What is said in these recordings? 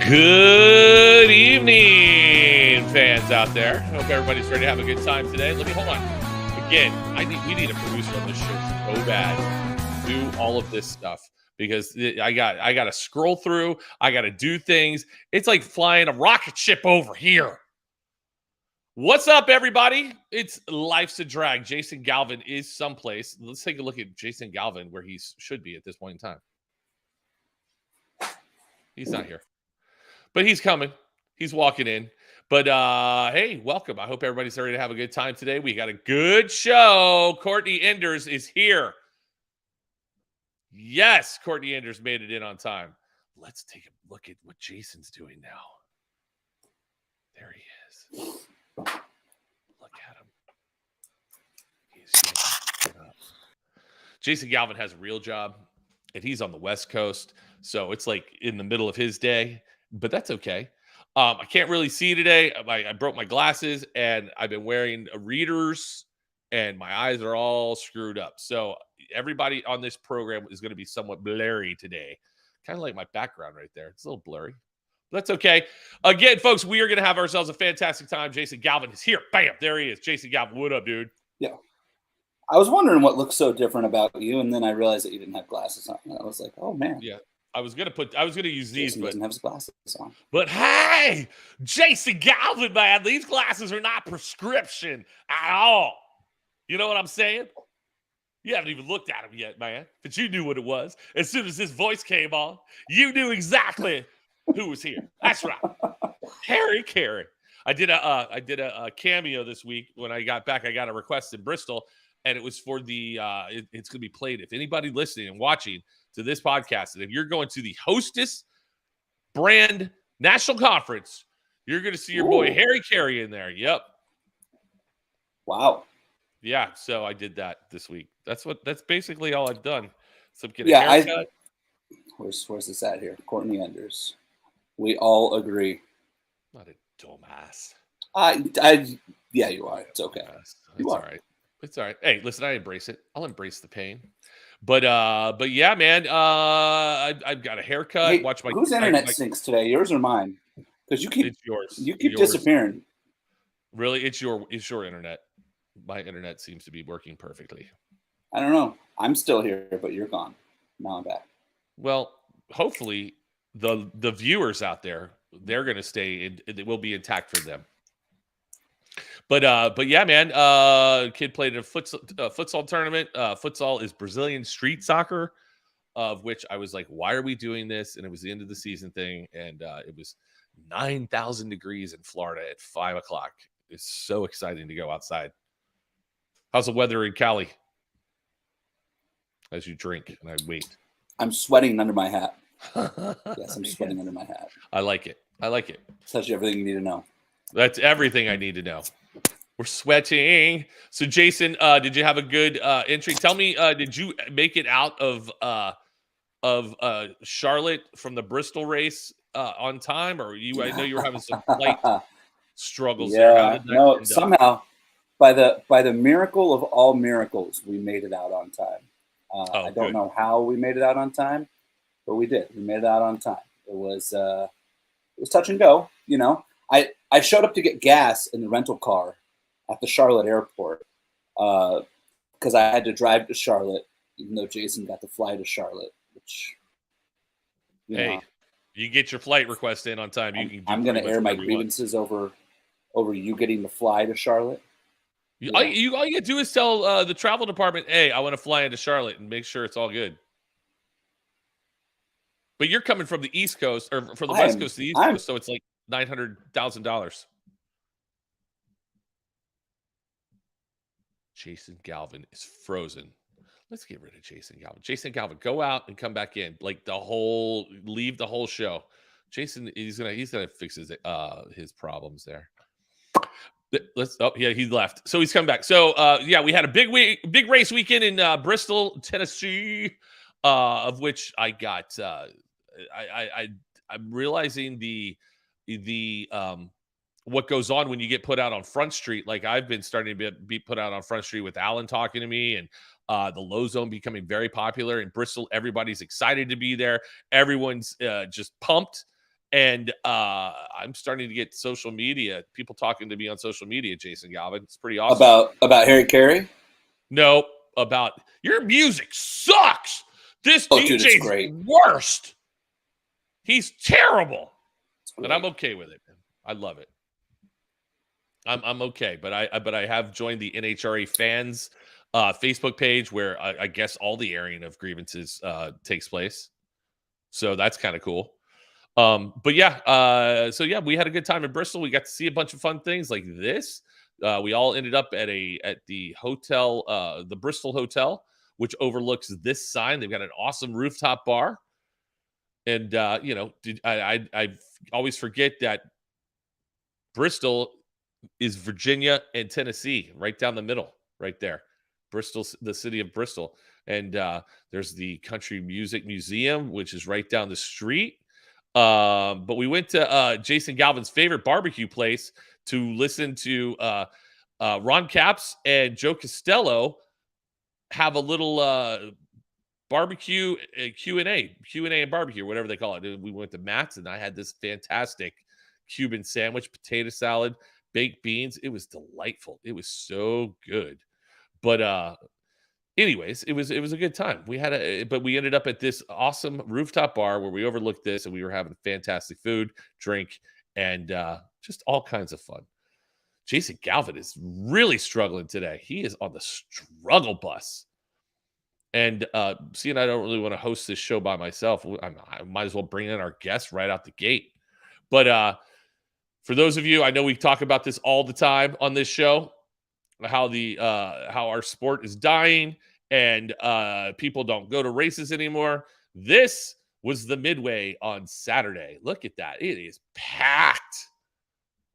Good evening, fans out there. Hope everybody's ready to have a good time today. Hold on. Again, we need a producer on this show so bad to do all of this stuff because I got to scroll through. I got to do things. It's like flying a rocket ship over here. What's up, everybody? It's Life's a Drag. Jason Galvin is someplace. Let's take a look at Jason Galvin where he should be at this point in time. He's not here. But he's coming. He's walking in. But, hey, welcome. I hope everybody's ready to have a good time today. We got a good show. Courtney Enders is here. Yes, Courtney Enders made it in on time. Let's take a look at what Jason's doing now. There he is. Look at him. He's Jason Galvin has a real job, and he's on the West Coast. So it's like in the middle of his day. But that's okay. I can't really see today. I broke my glasses, and I've been wearing readers, and my eyes are all screwed up. So everybody on this program is going to be somewhat blurry today. Kind of like my background right there. It's a little blurry. But that's okay. Again, folks, we are going to have ourselves a fantastic time. Jason Galvin is here. Bam! There he is. Jason Galvin, what up, dude? Yeah. I was wondering what looks so different about you, and then I realized that you didn't have glasses on. And I was like, oh, man. Yeah. I was gonna use these, but doesn't have his glasses on. But hey, Jason Galvin, man, these glasses are not prescription at all. You know what I'm saying? You haven't even looked at them yet, man. But you knew what it was. As soon as his voice came on, you knew exactly who was here. That's right, Harry Carey. I did a cameo this week when I got back. I got a request in Bristol, and it was for the. It's gonna be played. If anybody listening and watching to this podcast, and if you're going to the Hostess Brand National Conference, you're going to see your boy Harry Carey in there. Yep. Wow. Yeah. So I did that this week. That's basically all I've done. So I'm getting a haircut. Where's this at here? Courtney Enders. We all agree. Not a dumbass. Yeah, you are. It's okay. It's all right. It's all right. Hey, listen, I embrace it. I'll embrace the pain. But yeah, man. I've got a haircut. Hey, watch my whose internet stinks today? Yours or mine? Because it's yours. You keep disappearing. Really, it's your internet. My internet seems to be working perfectly. I don't know. I'm still here, but you're gone. Now I'm back. Well, hopefully the viewers out there, they're going to stay. It will be intact for them. But yeah, man. Kid played in a futsal tournament. Futsal is Brazilian street soccer, of which I was like, why are we doing this? And it was the end of the season thing, and it was 9,000 degrees in Florida at 5 o'clock. It's so exciting to go outside. How's the weather in Cali? As you drink and I wait. I'm sweating under my hat. Yes, I'm sweating under my hat. I like it. It's actually everything you need to know. That's everything I need to know. We're sweating. So, Jason, did you have a good entry? Tell me, did you make it out of Charlotte from the Bristol race on time, or I know you were having some flight struggles there. No, somehow, by the miracle of all miracles, we made it out on time. I don't know how we made it out on time, but we did. We made it out on time. It was touch and go. You know, I showed up to get gas in the rental car at the Charlotte airport because I had to drive to Charlotte, even though Jason got to fly to Charlotte. Which, you get your flight request in on time. I'm going to air my grievances over you getting to fly to Charlotte. All you got to do is tell the travel department, hey, I want to fly into Charlotte and make sure it's all good. But you're coming from the East Coast or from the West Coast to the East Coast, so it's like $900,000. Jason Galvin is frozen. Let's get rid of Jason Galvin. Jason Galvin, go out and come back in. Like leave the whole show. Jason, he's gonna fix his problems there. He left. So he's come back. So yeah, we had a big race weekend in Bristol, Tennessee, of which I got. I'm realizing the what goes on when you get put out on Front Street. Like I've been starting to be put out on Front Street with Alan talking to me, and the Low Zone becoming very popular in Bristol. Everybody's excited to be there. Everyone's just pumped. And I'm starting to get social media, people talking to me on social media, Jason Galvin. It's pretty awesome. About Harry Carey? No, about your music sucks. This DJ's great. Worst. He's terrible. But I'm okay with it. I love it. I'm okay, but I have joined the NHRA fans Facebook page where I guess all the airing of grievances takes place. So that's kind of cool. But yeah, so yeah, we had a good time in Bristol. We got to see a bunch of fun things like this. We all ended up at the hotel, the Bristol Hotel, which overlooks this sign. They've got an awesome rooftop bar. And I always forget that Bristol is Virginia and Tennessee, right down the middle, right there. Bristol, the city of Bristol. And there's the Country Music Museum, which is right down the street. But we went to Jason Galvin's favorite barbecue place to listen to Ron Capps and Joe Costello have a little barbecue Q&A and barbecue, whatever they call it. We went to Matt's, and I had this fantastic Cuban sandwich, potato salad, baked beans. It was delightful. It was so good. But anyways, it was a good time. But we ended up at this awesome rooftop bar where we overlooked this, and we were having fantastic food, drink, and just all kinds of fun. Jason Galvin is really struggling today. He is on the struggle bus. And seeing I don't really want to host this show by myself, I might as well bring in our guests right out the gate. But for those of you, I know we talk about this all the time on this show, how our sport is dying and people don't go to races anymore. This was the Midway on Saturday. Look at that. It is packed.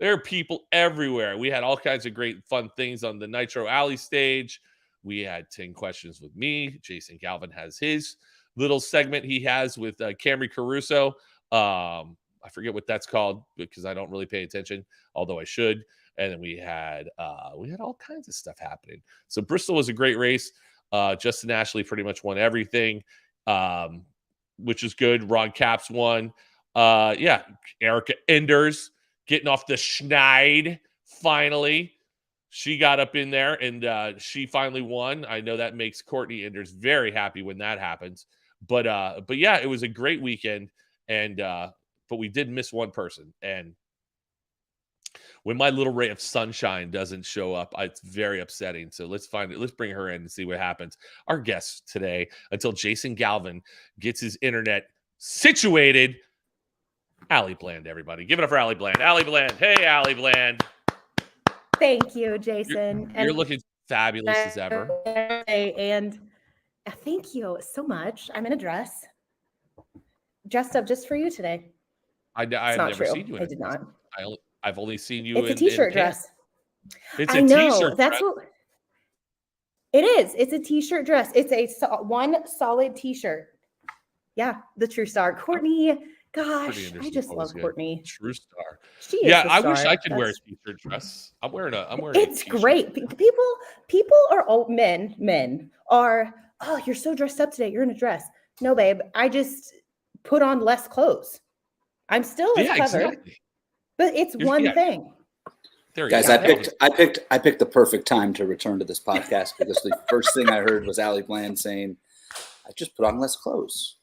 There are people everywhere. We had all kinds of great fun things on the Nitro Alley stage. We had 10 questions with me. Jason Galvin has his little segment he has with Camry Caruso. I forget what that's called because I don't really pay attention, although I should. And then we had all kinds of stuff happening. So Bristol was a great race. Justin Ashley pretty much won everything, which is good. Ron Capps won. Erica Enders getting off the schneid finally. She got up in there and she finally won. I know that makes Courtney Enders very happy when that happens. But yeah, it was a great weekend. And but we did miss one person. And when my little ray of sunshine doesn't show up, it's very upsetting. So let's bring her in and see what happens. Our guest today, until Jason Galvin gets his internet situated, Allie Bland, everybody. Give it up for Allie Bland. Allie Bland. Hey, Allie Bland. Thank you, Jason. You're looking fabulous as ever. And thank you so much. I'm in a dress. Dressed up just for you today. I've never seen you in I did not. I've only seen you in a t-shirt dress. It's a t-shirt dress. What it is. It's a t-shirt dress. It's one solid t-shirt. Yeah, the true star. Courtney, gosh, I just love Courtney. True star. She is I wish I could wear a t-shirt dress. I'm wearing it's great. People are old men are, oh, you're so dressed up today. You're in a dress. No, babe. I just put on less clothes. I'm still as covered. Exactly. But it's one thing. Guys, I picked the perfect time to return to this podcast because the first thing I heard was Allie Bland saying, "I just put on less clothes."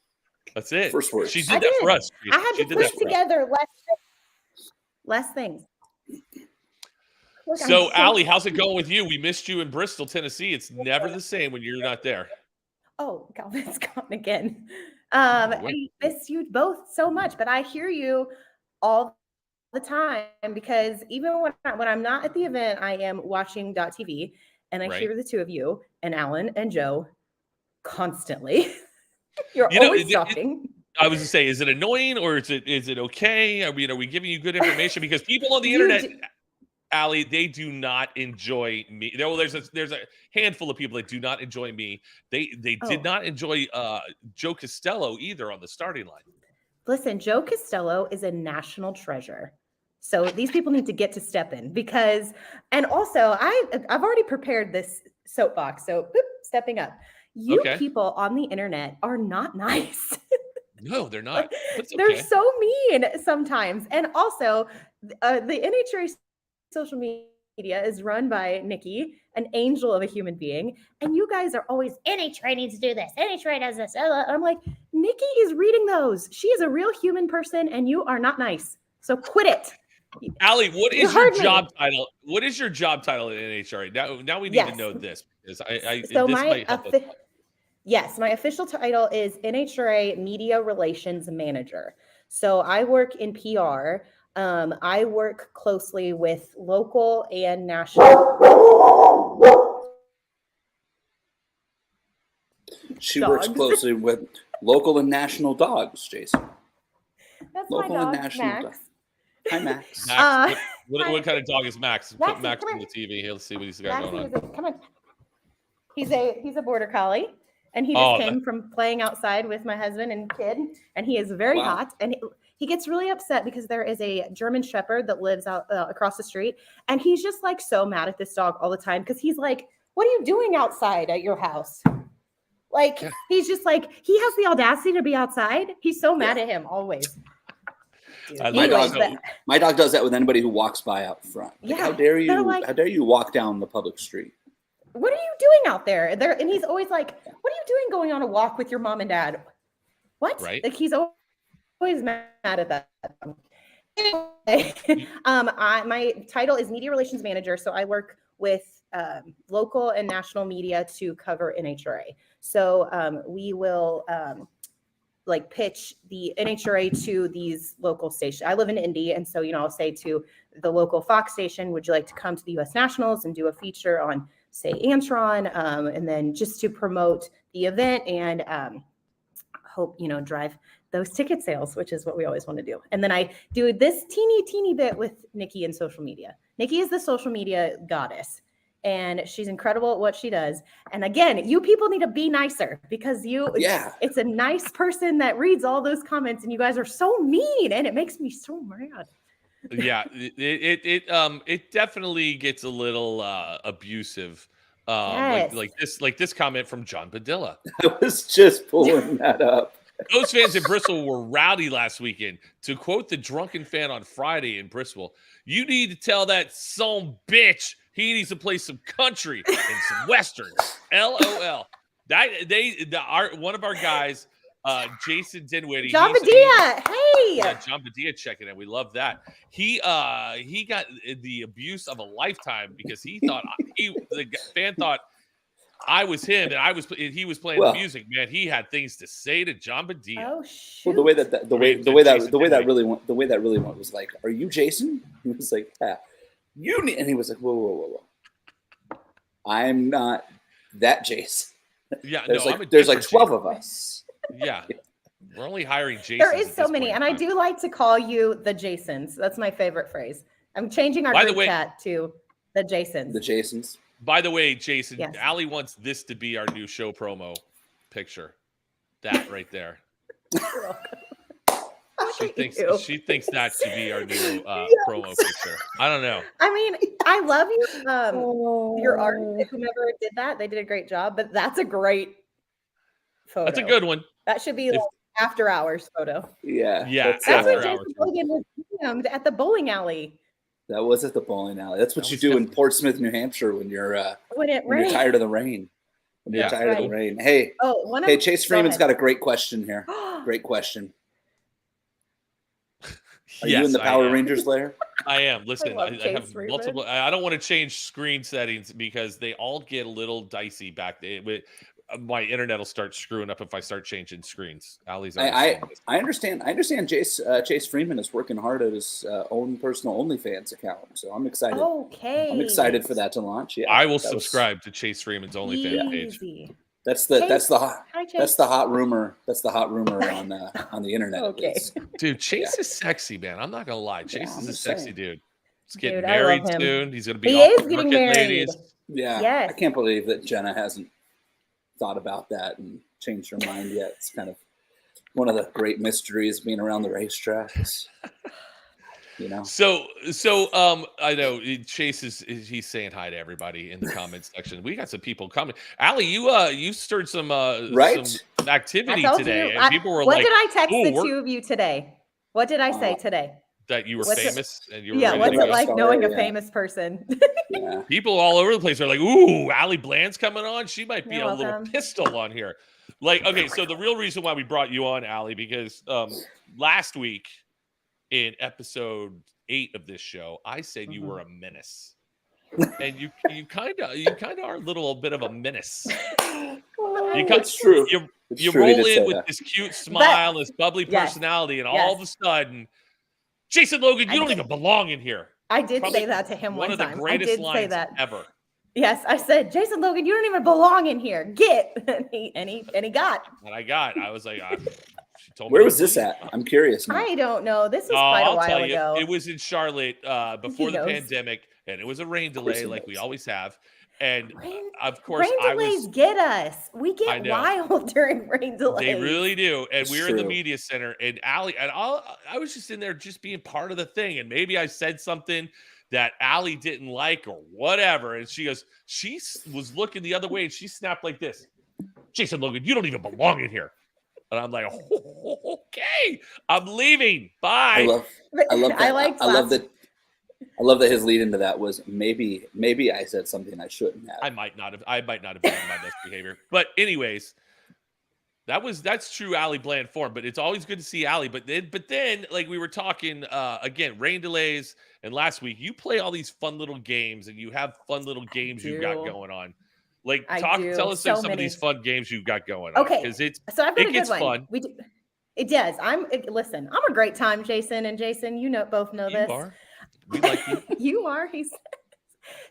That's it. First words. She did that for us. I had to put together less things. Look, so, Allie, how's it going with you? We missed you in Bristol, Tennessee. It's never the same when you're not there. Oh, Galvin's gone again. I miss you both so much, but I hear you all the time because even when I'm not at the event, I am watching .tv and I hear the two of you and Alan and Joe constantly. You're always talking. I was to say, is it annoying or is it okay? I mean, are we giving you good information? Because people on the internet, Allie, they do not enjoy me. There's a handful of people that do not enjoy me. They did not enjoy Joe Costello either on the starting line. Listen, Joe Costello is a national treasure. So these people need to get to step in because, and also I've already prepared this soapbox. So stepping up. You people on the internet are not nice. No, they're not. That's okay. They're so mean sometimes. And also, the NHRA social media is run by Nikki, an angel of a human being. And you guys are always, NHRA needs to do this. NHRA does this. I'm like, Nikki is reading those. She is a real human person, and you are not nice. So quit it. Allie, what is your job title? What is your job title at NHRA? Now we need to know this because so this might help us. Yes, my official title is NHRA Media Relations Manager. So I work in PR. I work closely with local and national. She works closely with local and national dogs, Jason. That's local my dog, and national Max. dogs. Hi, Max. Max what kind of dog is Max? Maxie, put Max on the TV. He'll see what he's got going on. Come on. He's a border collie. And he just came from playing outside with my husband and kid, and he is very hot. And he gets really upset because there is a German Shepherd that lives out across the street, and he's just like so mad at this dog all the time because he's like, "What are you doing outside at your house?" Like he's just like he has the audacity to be outside. He's so mad at him always. Dude, my dog does that with anybody who walks by out front. Like, how dare you? How dare you walk down the public street? What are you doing out there? And he's always like, what are you doing going on a walk with your mom and dad? What? Right. Like he's always mad at that. Anyway, my title is Media Relations Manager. So I work with local and national media to cover NHRA. So we will pitch the NHRA to these local stations. I live in Indy. And so, I'll say to the local Fox station, would you like to come to the US Nationals and do a feature on say Antron, and then just to promote the event and hope, drive those ticket sales, which is what we always want to do. And then I do this teeny bit with Nikki in social media. Nikki is the social media goddess, and she's incredible at what she does. And again, you people need to be nicer because it's a nice person that reads all those comments, and you guys are so mean, and it makes me so mad. Yeah, it definitely gets a little abusive. Like this comment from John Padilla. I was just pulling that up. Those fans in Bristol were rowdy last weekend. To quote the drunken fan on Friday in Bristol, you need to tell that son bitch he needs to play some country and some westerns. LOL. One of our guys, Jason Dinwiddie. John Padilla. Hey. Yeah, John Padilla checking in. We love that. He got the abuse of a lifetime because he thought the fan thought I was him and he was playing the music. Man, he had things to say to John Padilla. Oh shoot. Well, the way that really went was like, "Are you Jason?" He was like, "Yeah." And he was like, "Whoa. I'm not that Jason." Yeah, there's like 12 of us. Yeah. We're only hiring Jasons. There is so many, and I do like to call you the Jasons. That's my favorite phrase. I'm changing our group chat to the Jasons. The Jasons. By the way, Jason, yes. Allie wants this to be our new show promo picture. That right there. She thinks that should be our new promo picture. I don't know. I mean, I love you. Your art, whomever did that, they did a great job. But that's a great photo. That's a good one. That should be like after hours photo. Yeah. That's what Jason Logan was filmed at the bowling alley. That was at the bowling alley. That's what you do in Portsmouth, New Hampshire, when you're tired of the rain. When you're tired of the rain. Hey, Chase Freeman's got a great question here. Great question. Are you in the Power Rangers lair? I am. Listen, I have multiple. I don't want to change screen settings because they all get a little dicey back there. My internet will start screwing up if I start changing screens. Allie's I understand. Chase Freeman is working hard at his own personal OnlyFans account, so I'm excited. Okay, I'm excited for that to launch. Yeah, I will subscribe to Chase Freeman's OnlyFans page. That's the hot rumor. That's the hot rumor on the internet. Okay, dude, Chase is sexy, man. I'm not gonna lie. Chase is a sexy dude. He's getting married soon. He's gonna be. He is getting married. Ladies. Yeah. Yes. I can't believe that Jenna hasn't thought about that and changed her mind yet. It's kind of one of the great mysteries being around the racetracks. you know. So I know Chase he's saying hi to everybody in the comments section. We got some people coming. Allie, you stirred some Right? some activity told today, you. and people were What like, did I text "Ooh, the two of you today? What did I say today? that you were What's it- famous and you were Yeah, ready what's to it go." like knowing a Yeah. famous person? Yeah. People all over the place are like, "Ooh, Allie Bland's coming on. She might be You're a little welcome. pistol on here." Like, okay, so the real reason why we brought you on, Allie, because last week in episode 8 of this show, I said you were a menace. And you kind of are a little bit of a menace. It's true. You roll in with this cute smile, this bubbly personality, and all of a sudden, Jason Logan, you don't even belong in here. I did say that to him one one time. One of the greatest I did lines say that ever. Yes, I said, Jason Logan, you don't even belong in here. Get and he got. And I was like, she told me. Where was this at? I'm curious now. I don't know. This was quite a while ago. It was in Charlotte before the pandemic, and it was a rain delay like we always have. And of course, rain delays get us. We get wild during rain delays. They really do. And we were in the media center, and Allie, and I was just in there just being part of the thing. And maybe I said something that Allie didn't like or whatever. And she was looking the other way, and she snapped like this. Jason Logan, you don't even belong in here. And I'm like, oh, okay, I'm leaving. Bye. I love that. I love that his lead into that was maybe I said something I shouldn't have. I might not have been on my best behavior. But anyways, that's true Allie Bland form. But it's always good to see Allie. But then like we were talking again, rain delays, and last week you play all these fun little games, and you have fun little games you've got going on. Like tell us some of these fun games you've got going on. Okay, because so I've got a good one. Fun. It does. Listen, I'm a great time, Jason, and Jason, both know this. You are. We like you. You are.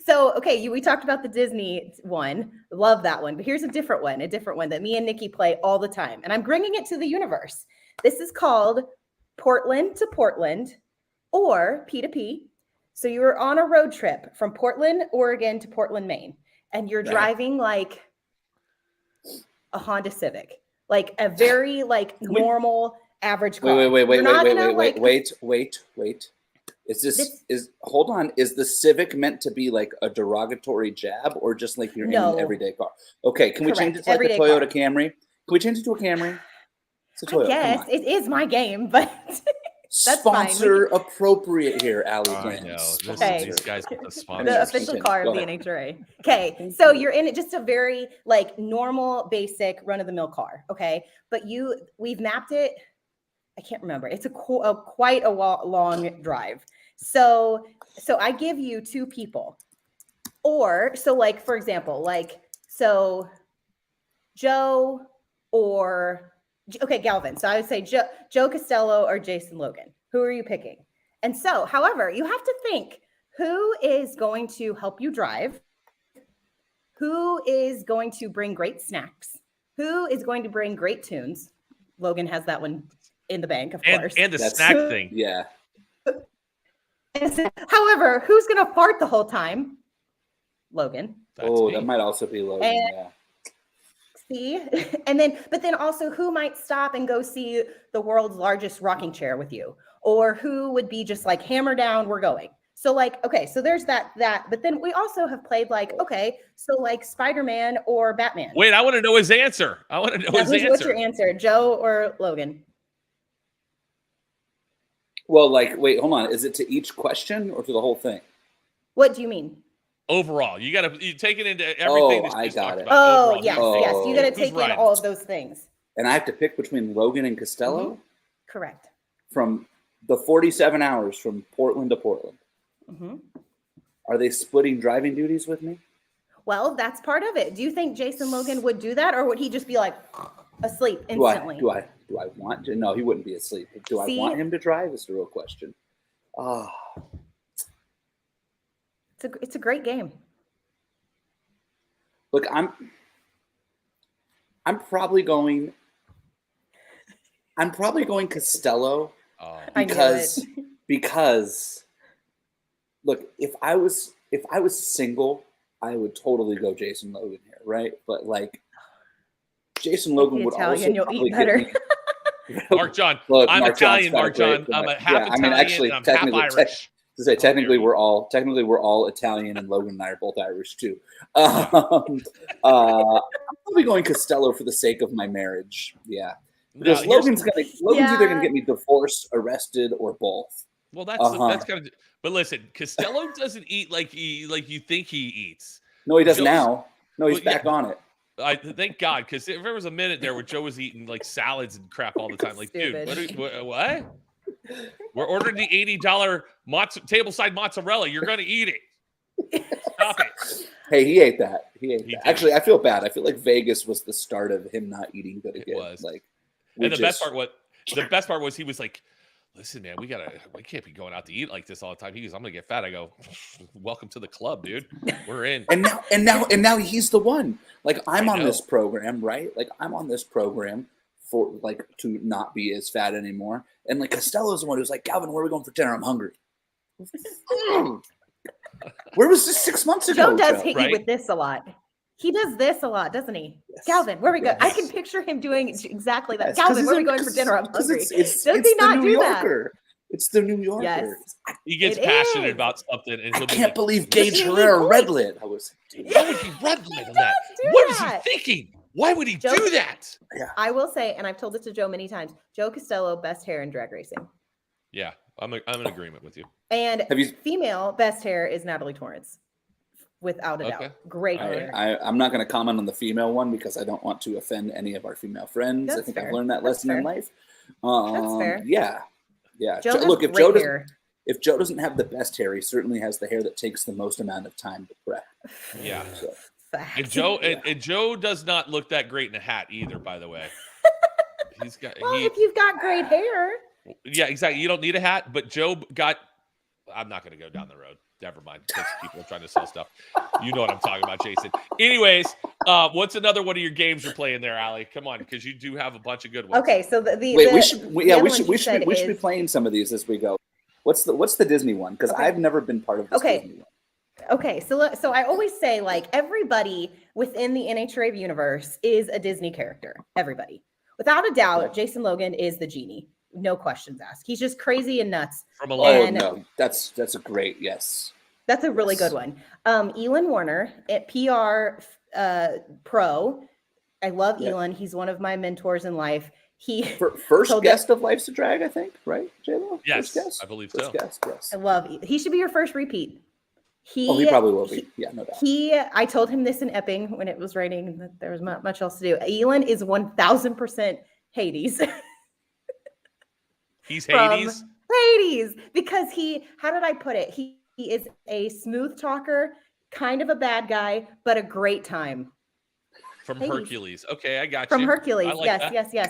So, okay, we talked about the Disney one. Love that one. But here's a different one that me and Nikki play all the time. And I'm bringing it to the universe. This is called Portland to Portland, or P2P. So you're on a road trip from Portland, Oregon to Portland, Maine. And you're driving like a Honda Civic, like a very normal average car. Wait. Hold on. Is the Civic meant to be like a derogatory jab or just like you're in an everyday car? Okay. Can we change it to like a Toyota Camry? Can we change it to a Camry? It's a Toyota. Yes, it is my game, but that's sponsor appropriate here, Allie Bland. These guys get the sponsor. The official car of the NHRA. Okay, so you're in it, just a very normal, basic, run-of-the-mill car. Okay, but we've mapped it. I can't remember. It's quite a long drive. So I give you two people, or for example, Joe or. Okay, Galvin. So I would say Joe Costello or Jason Logan. Who are you picking? And so, however, you have to think who is going to help you drive, who is going to bring great snacks, who is going to bring great tunes. Logan has that one in the bank, of course. And the snack thing. Yeah. However, who's going to fart the whole time? Logan. That might also be Logan. Yeah. See, but then also who might stop and go see the world's largest rocking chair with you, or who would be just hammer down, we're going. So okay, so there's that, but then we also have played Spider-Man or Batman. Wait, I want to know his answer. What's your answer, Joe or Logan? Well, wait, hold on. Is it to each question or to the whole thing? What do you mean? Overall, you take it into everything. I got it. Oh, yes. You got to take in all of those things. And I have to pick between Logan and Costello? Mm-hmm. Correct. From the 47 hours from Portland to Portland. Mm-hmm. Are they splitting driving duties with me? Well, that's part of it. Do you think Jason Logan would do that, or would he just be asleep instantly? Do I want to? No, he wouldn't be asleep. I want him to drive? Is the real question. It's a great game. Look, I'm probably going Costello because look, if I was single, I would totally go Jason Logan here, right? But Jason Logan would also probably get me. Mark John. Look, I'm Mark Italian, John's Mark got a John. great I'm a point. half Yeah, Italian I mean, actually, and I'm half Irish. Technically, we're all Italian, and Logan and I are both Irish too. Yeah. I'm probably going Costello for the sake of my marriage. Yeah, because Now, Logan's either gonna get me divorced, arrested, or both. well, that's kind of. But listen, Costello doesn't eat like you think he eats. No, he does Joe's, now. No, he's well, back on it. I thank God, because there was a minute there where Joe was eating like salads and crap all the time. Like, dude, what? We're ordering the $80 tableside mozzarella. You're gonna eat it. Stop it. Hey, he ate that. Did. Actually, I feel bad. I feel like Vegas was the start of him not eating good again. It was. Like, and the best part was he was like, listen, man, we can't be going out to eat like this all the time. He goes, I'm gonna get fat. I go, welcome to the club, dude. We're in. And now he's the one. Like, I'm on this program, right? Like, I'm on this program for like to not be as fat anymore. And like Costello's the one who's like, Calvin, where are we going for dinner? I'm hungry. Where was this 6 months ago? Joe does hit you with this a lot. He does this a lot, doesn't he? Yes. Calvin, where are we going? I can picture him doing exactly that. Yes, Calvin, where are we going for dinner? I'm hungry. Does he not do that? It's the New Yorker. Yes. He gets passionate about something, and I can't believe Gage Herrera red-lit. I was. Why would he red-lit on that? What is he thinking? Why would he do that? Yeah. I will say, and I've told it to Joe many times, Joe Costello, best hair in drag racing. Yeah, I'm in agreement with you. And female best hair is Natalie Torrance, without a doubt. Great hair. I'm not going to comment on the female one because I don't want to offend any of our female friends. I think I've learned that lesson in life. That's fair. Yeah. Look, if Joe doesn't have the best hair, he certainly has the hair that takes the most amount of time to prep. Yeah. So. And Joe does not look that great in a hat either, by the way. If you've got great hair. Yeah, exactly. You don't need a hat, but Joe got. I'm not going to go down the road. Never mind. Because people are trying to sell stuff. You know what I'm talking about, Jason. Anyways, what's another one of your games you're playing there, Allie? Come on, because you do have a bunch of good ones. Okay, so we should be playing some of these as we go. What's the Disney one? Because I've never been part of this Disney one. Okay, so I always say, like, everybody within the NHRAVE universe is a Disney character. Everybody. Without a doubt, Jason Logan is the genie. No questions asked. He's just crazy and nuts. From Aladdin. No, that's a great yes. That's a really good one. Elon Warner at PR Pro. I love Elon. He's one of my mentors in life. He first guest of Life's a Drag, I think, right, J-Lo? Yes, I believe so. Guest, yes. I love. He should be your first repeat. He probably will be. Yeah, no doubt. I told him this in Epping when it was raining that there was not much else to do. Elon is 1,000% Hades. He's Hades? Hades, because how did I put it? He is a smooth talker, kind of a bad guy, but a great time. From Hades. Hercules. Okay, I got you. From Hercules, like yes.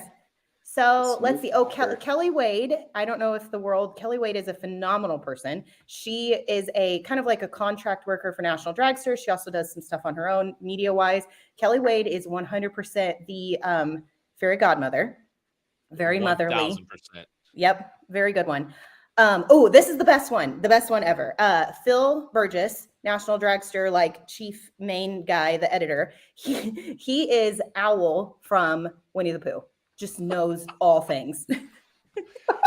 So let's see. Oh, Kelly Wade. I don't know if Kelly Wade is a phenomenal person. She is a kind of like a contract worker for National Dragster. She also does some stuff on her own media-wise. Kelly Wade is 100% the fairy godmother. Very motherly. 1,000%. Yep, very good one. This is the best one ever. Phil Burgess, National Dragster, like chief main guy, the editor. He is Owl from Winnie the Pooh. Just knows all things.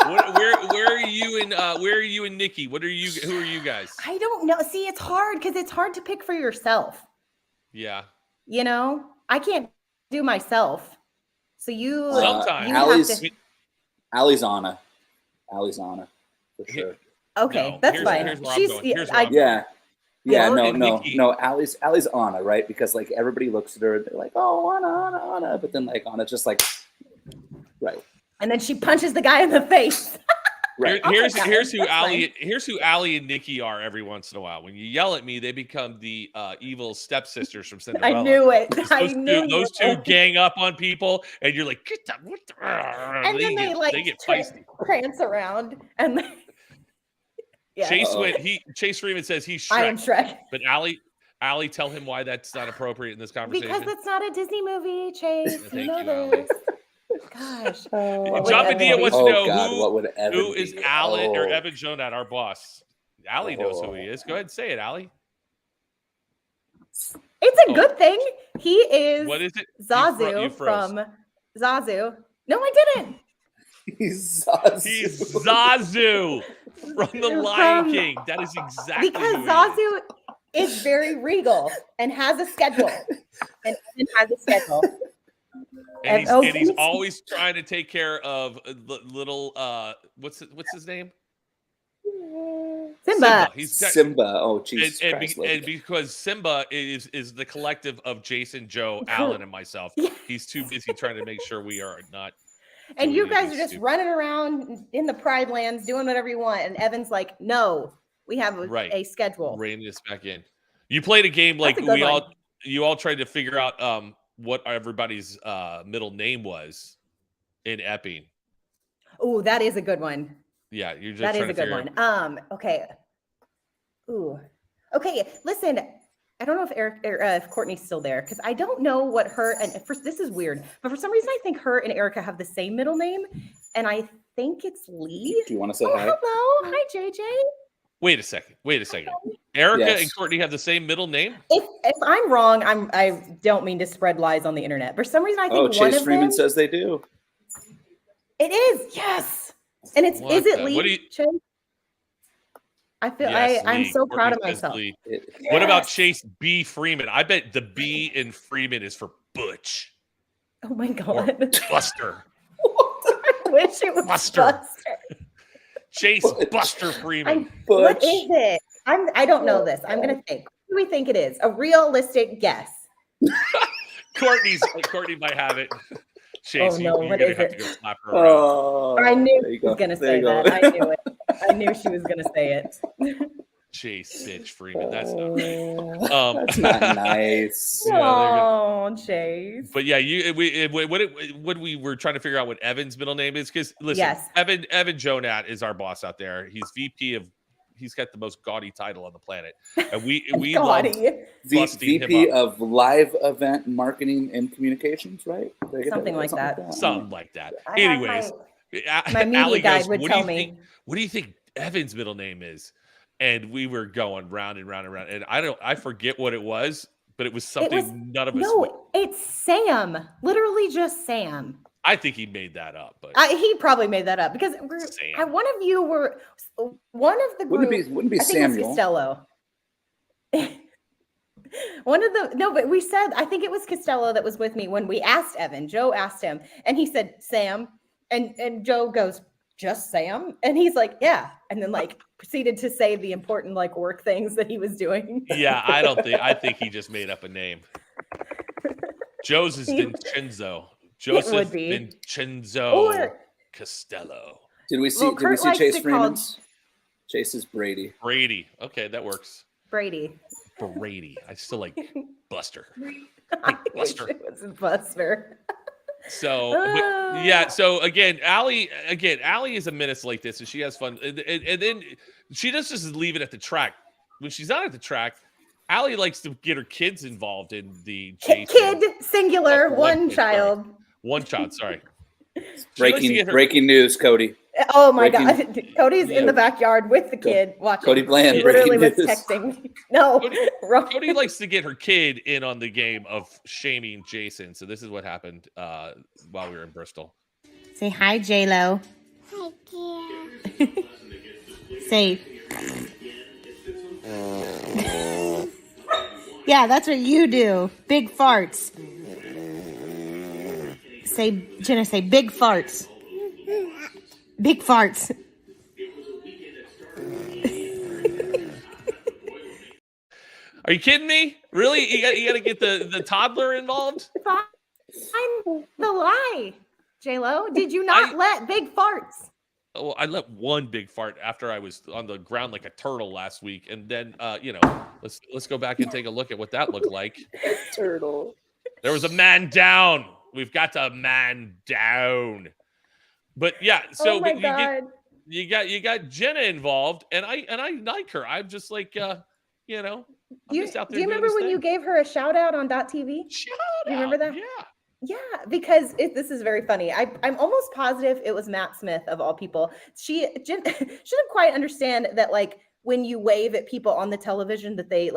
Where are you and Nikki? Who are you guys? I don't know. See, it's hard because it's hard to pick for yourself. Yeah. You know, I can't do myself. So you sometimes Allie's Anna. For sure. Okay, that's fine. No. Allie's Anna, right? Because like everybody looks at her, they're like, oh, Anna, but then like Anna just like, right. And then she punches the guy in the face. Right. Here's who Allie and Nikki are every once in a while. When you yell at me, they become the evil stepsisters from Cinderella. I knew it. Those two gang up on people, and you're like, get that. And then they get feisty, prance around, and Chase Freeman says he's Shrek. I am Shrek. But Allie, tell him why that's not appropriate in this conversation. Because it's not a Disney movie, Chase. Thank you, Allie. Gosh. John Medea wants to know who is Alan or Evan Jonat, our boss. Allie knows who he is. Go ahead and say it, Allie. It's a good thing. He is what is it? Zazu from Zazu. No, I didn't. He's Zazu. He's Zazu from The Lion King. That is exactly because who he Zazu is very regal and has a schedule. And And he's always trying to take care of little what's his name? Simba. He's Simba. Oh, Jesus Christ. And because Simba is the collective of Jason, Joe, Alan, and myself. Yes. He's too busy trying to make sure we are not. And you guys are just running around in the Pride Lands doing whatever you want. And Evan's like, no, we have a schedule. Reining us back in. You played a game like you all tried to figure out what everybody's middle name was in Epping. Oh, that is a good one. Yeah, you're just that trying is a to good one. Okay. Okay. Listen, I don't know if Courtney's still there because I don't know what her and first this is weird, but for some reason I think her and Erica have the same middle name, and I think it's Lee. Do you want to say hi? Hello, hi JJ. Wait a second. Erica and Courtney have the same middle name? If I'm wrong, I don't mean to spread lies on the internet. For some reason, I think Chase Freeman says they do. It is, yes. And is it Lee? Chase? I feel I'm so proud of myself. Yes. What about Chase B. Freeman? I bet the B in Freeman is for Butch. Oh my God. Or Buster. I wish it was Buster. Chase Buster Freeman. What is it? I don't know this. I'm gonna think. What do we think it is? A realistic guess. Courtney might have it. Chase, you're gonna have to go slap her around. I knew she was gonna say that. I knew it. I knew she was gonna say it. Chase Bitch Freeman. That's not right. That's not nice. Oh, Chase. But yeah, when we were trying to figure out what Evan's middle name is, because listen, yes. Evan Jonat is our boss out there. He's VP of. He's got the most gaudy title on the planet, and we love busting VP him up. of Live Event Marketing and Communications, right? Something like that. Something like that. Anyways, my media guide would tell me. What do you think Evan's middle name is? And we were going round and round and round, and I forget what it was, but it was something none of us. No, it's Sam. Literally just Sam. I think he made that up, but he probably made that up because one of you were one of the group. Wouldn't be Samuel. Costello. But we said I think it was Costello that was with me when we asked Evan. Joe asked him, and he said Sam, and Joe goes, just Sam, and he's like, yeah, and then proceeded to say the important work things that he was doing. Yeah, I think he just made up a name. Joe's is Vincenzo. Joseph Vincenzo Costello. Did we see Chase Freeman's? Chase is Brady. Brady. Okay, that works. Brady. I still like Buster. Buster. It was Buster. So So again, Allie is a menace like this, and she has fun, and then she doesn't just leave it at the track. When she's not at the track, Allie likes to get her kids involved in the chase. Kid singular, one child. One child, sorry. Breaking news, Cody. Oh my God. Cody's in the backyard with the kid watching. Cody Bland. Literally was texting. No. Cody likes to get her kid in on the game of shaming Jason. So this is what happened while we were in Bristol. Say hi, J-Lo. Hi, dear. Say. Yeah, that's what you do. Big farts. Jenna, say big farts. Big farts. Are you kidding me? Really? You got to get the toddler involved? I'm the lie, J-Lo. Did you not let big farts? Oh, I let one big fart after I was on the ground like a turtle last week, and then let's go back and take a look at what that looked like. Turtle. There was a man down. We've got to man down. But yeah, so you got Jenna involved, and I like her. I'm just like I'm just out there. Do you remember when you gave her a shout out on .tv? Shout out. You remember that? Yeah. Yeah, because this is very funny. I'm almost positive it was Matt Smith of all people. She didn't quite understand that when you wave at people on the television that they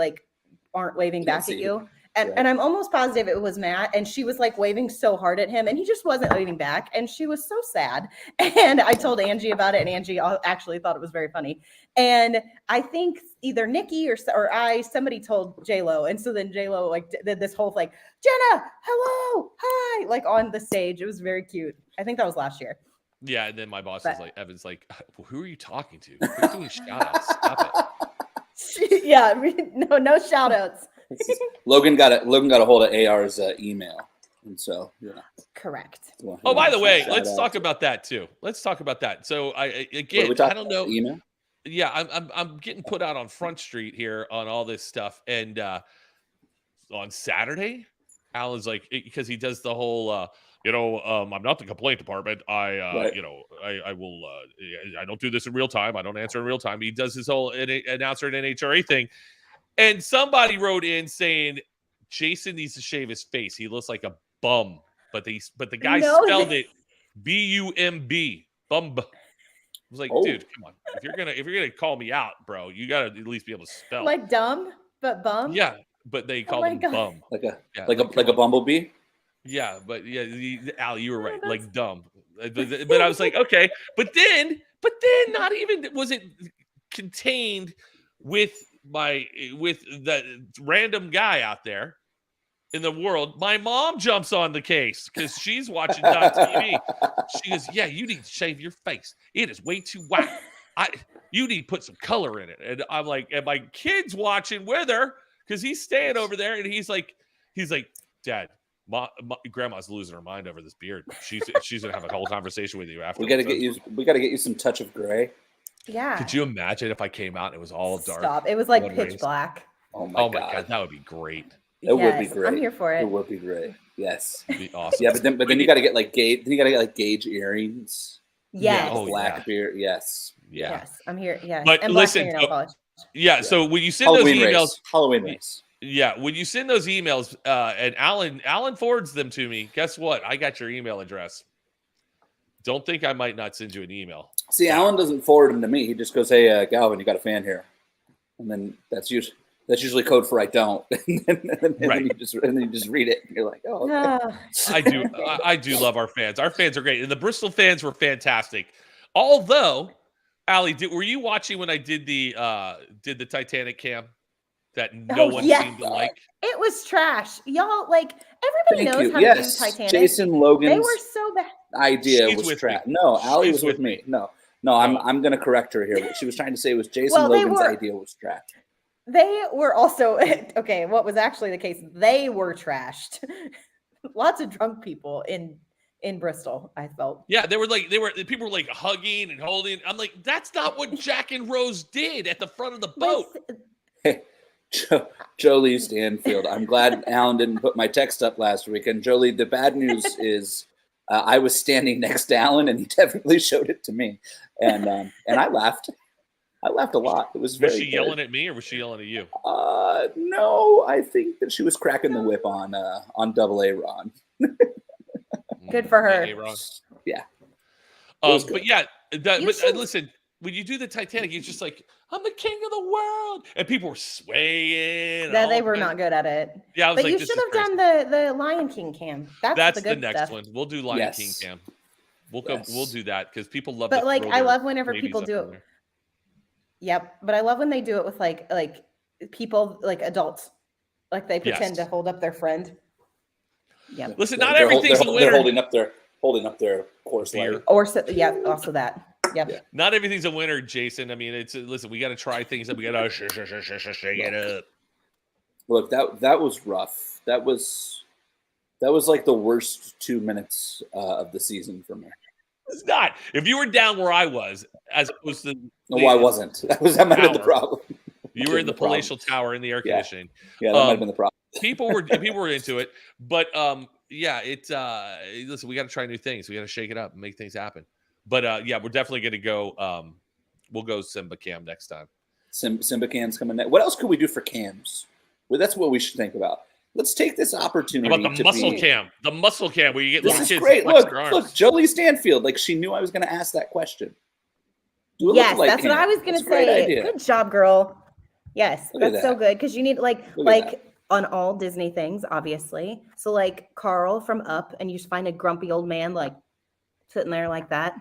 aren't waving back at you. And I'm almost positive it was Matt, and she was like waving so hard at him, and he just wasn't waving back, and she was so sad. And I told Angie about it, and Angie actually thought it was very funny. And I think either Nikki or somebody told J-Lo, and so then J-Lo like did this whole like, Jenna, hello, hi, like on the stage. It was very cute. I think that was last year. Yeah, and then my boss was like, Evan's like, well, who are you talking to? You're doing shout outs. Stop it. Yeah, no shout outs. Logan got a hold of AR's email. And so, yeah. Correct. Oh, by the way, let's talk about that too. Let's talk about that. So I don't know. Email? Yeah, I'm getting put out on Front Street here on all this stuff. And on Saturday, Alan's like, because he does the whole I'm not the complaint department. I will. I don't do this in real time. I don't answer in real time. He does his whole announcer and NHRA thing. And somebody wrote in saying Jason needs to shave his face. He looks like a bum. But the guy spelled it B-U-M-B. Bum. I was like, dude, come on. If you're gonna call me out, bro, you gotta at least be able to spell. Like dumb, but bum. Yeah, but they call him bum. Like a bumblebee. Yeah, but Allie, you were right. Like dumb. But I was like, okay. But then not even was it contained with the random guy out there in the world. My mom jumps on the case because she's watching TV. She goes, yeah, you need to shave your face. It is way too white. You need to put some color in it. And I'm like, and my kid's watching with her because he's staying over there, and he's like, Dad, grandma's losing her mind over this beard. She's gonna have a whole conversation with you after. We gotta get you some touch of gray. Yeah. Could you imagine if I came out and it was all dark? Stop. It was like pitch black. Oh my god, that would be great. It would be great. I'm here for it. It would be great. Yes. It'd be awesome. Yeah, but then you gotta get like gauge. Then you gotta get like gauge earrings. Yes. Black beard. Yes. Yeah. Yes. I'm here. Yes. But and listen. So when you send those emails, Halloween race. Yeah, when you send those emails, and Alan forwards them to me, guess what? I got your email address. Don't think I might not send you an email. See, Alan doesn't forward them to me. He just goes, "Hey, Galvin, you got a fan here," and then that's usually code for I don't. and then you just read it, and you're like, "Oh." Okay. I do love our fans. Our fans are great, and the Bristol fans were fantastic. Although, Allie, were you watching when I did the Titanic cam? That no one seemed to like. It was trash, y'all. Like everybody knows how to do Titanic. Jason Logan's they were so bad. Idea was trash. No, Allie was with me. No, I'm going to correct her here. What she was trying to say was Jason Logan's idea was trash. They were also okay. What was actually the case? They were trashed. Lots of drunk people in Bristol, I felt. Yeah, people were like hugging and holding. I'm like, that's not what Jack and Rose did at the front of the boat. Hey. Jolie Stanfield. I'm glad Alan didn't put my text up last week. And Jolie, the bad news is I was standing next to Alan, and he definitely showed it to me, and I laughed. I laughed a lot. It was very. Was she yelling at me, or was she yelling at you? No, I think that she was cracking the whip on Double A Ron. Good for her. Yeah. But yeah, listen. When you do the Titanic, you're just like, I'm the king of the world. And people were swaying. No, they were not good at it. Yeah, I was but you should have done the Lion King cam. That's the good next stuff. one. We'll do Lion King cam. We'll do that because people love. But like, I love whenever people do it. Yep, but I love when they do it with like people, like adults, like they pretend to hold up their friend. Yeah. Listen, not everything's a winner. They're holding up their course light. Also that. Yep. Yeah. Not everything's a winner, Jason. I mean, listen. We got to try things up. We got to shake it up. Look, that was rough. That was like the worst 2 minutes of the season for me. It's not. If you were down where I was, as opposed to no, I wasn't. That might have been the problem. You were in the palatial tower in the air conditioning. Yeah, that might have been the problem. people were into it, but listen, we got to try new things. We got to shake it up and make things happen. But we're definitely going to go. We'll go Simba Cam next time. Simba Cam's coming next. What else could we do for cams? Well, that's what we should think about. Let's take this opportunity. How about the muscle cam? The muscle cam where you get little kids. Great. Look, Jolie Stanfield. Like she knew I was going to ask that question. Yes, that's what I was going to say. Good job, girl. Yes, that's so good because you need like on all Disney things, obviously. So like Carl from Up, and you just find a grumpy old man like sitting there like that.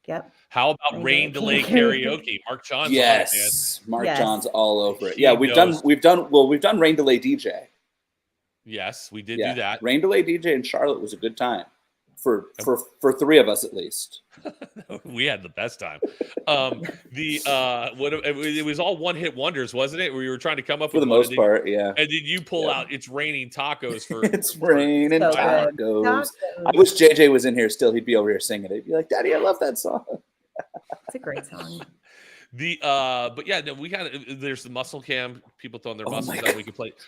Yep. How about rain delay karaoke? Mark John's yes, on it, man. Mark John's all over it. He Yeah, we've knows. done rain delay DJ. Yes, we did do that. Rain delay DJ in Charlotte was a good time for three of us at least. We had the best time. It was all one hit wonders, wasn't it? Where you were trying to come up for with the most part, yeah. And then you pull out "It's Raining Tacos" for it's raining so tacos. I wish JJ was in here still. He'd be over here singing it. He'd be like, "Daddy, I love that song." It's a great song. But yeah, no, we got there's the muscle cam, people throwing their muscles out.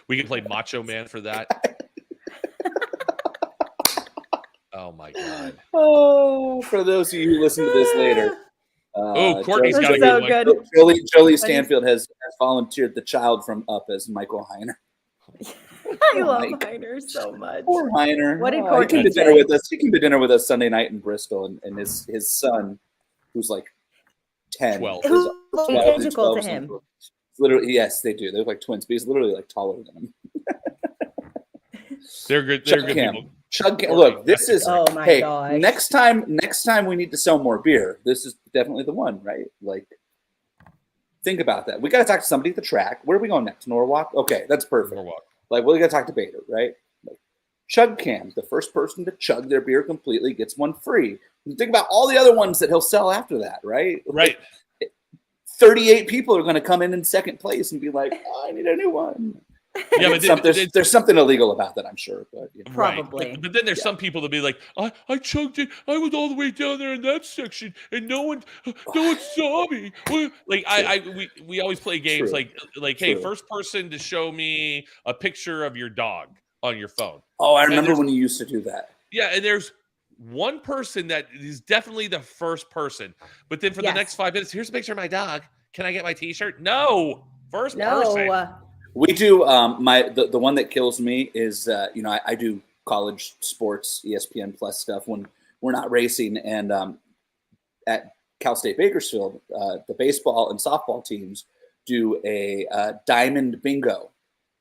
We can play Macho Man for that. Oh my God! Oh, for those of you who listen to this later, Courtney's got a so good one. Jolie Stanfield has volunteered the child from Up as Michael Heiner. I love Heiner so much. Poor Heiner. What did he Courtney came to dinner with us. He came to dinner with us Sunday night in Bristol, and his son, who's like 10, 12. Who's identical to him. Literally, yes, they do. They're like twins, but he's literally like taller than him. They're good. They're good people. Chug Cam. Look, this is. Oh my gosh. Next time we need to sell more beer. This is definitely the one, right? Like, think about that. We got to talk to somebody at the track. Where are we going next? Norwalk. Okay, that's perfect. Norwalk. Like, we got to talk to Bader, right? Like, Chug Cam, the first person to chug their beer completely gets one free. And think about all the other ones that he'll sell after that, right? Right. 38 people are going to come in second place and be like, "Oh, I need a new one." Yeah, but there's something illegal about that, I'm sure. But Probably. But then there's some people that be like, I chugged it. I was all the way down there in that section, and no one saw me. Like we always play games like hey, first person to show me a picture of your dog on your phone. Oh, I remember when you used to do that. Yeah, and there's one person that is definitely the first person, but then for the next 5 minutes, here's a picture of my dog. Can I get my T-shirt? No, first person. We do. The one that kills me is I do college sports, ESPN Plus stuff when we're not racing, and at Cal State Bakersfield, the baseball and softball teams do a diamond bingo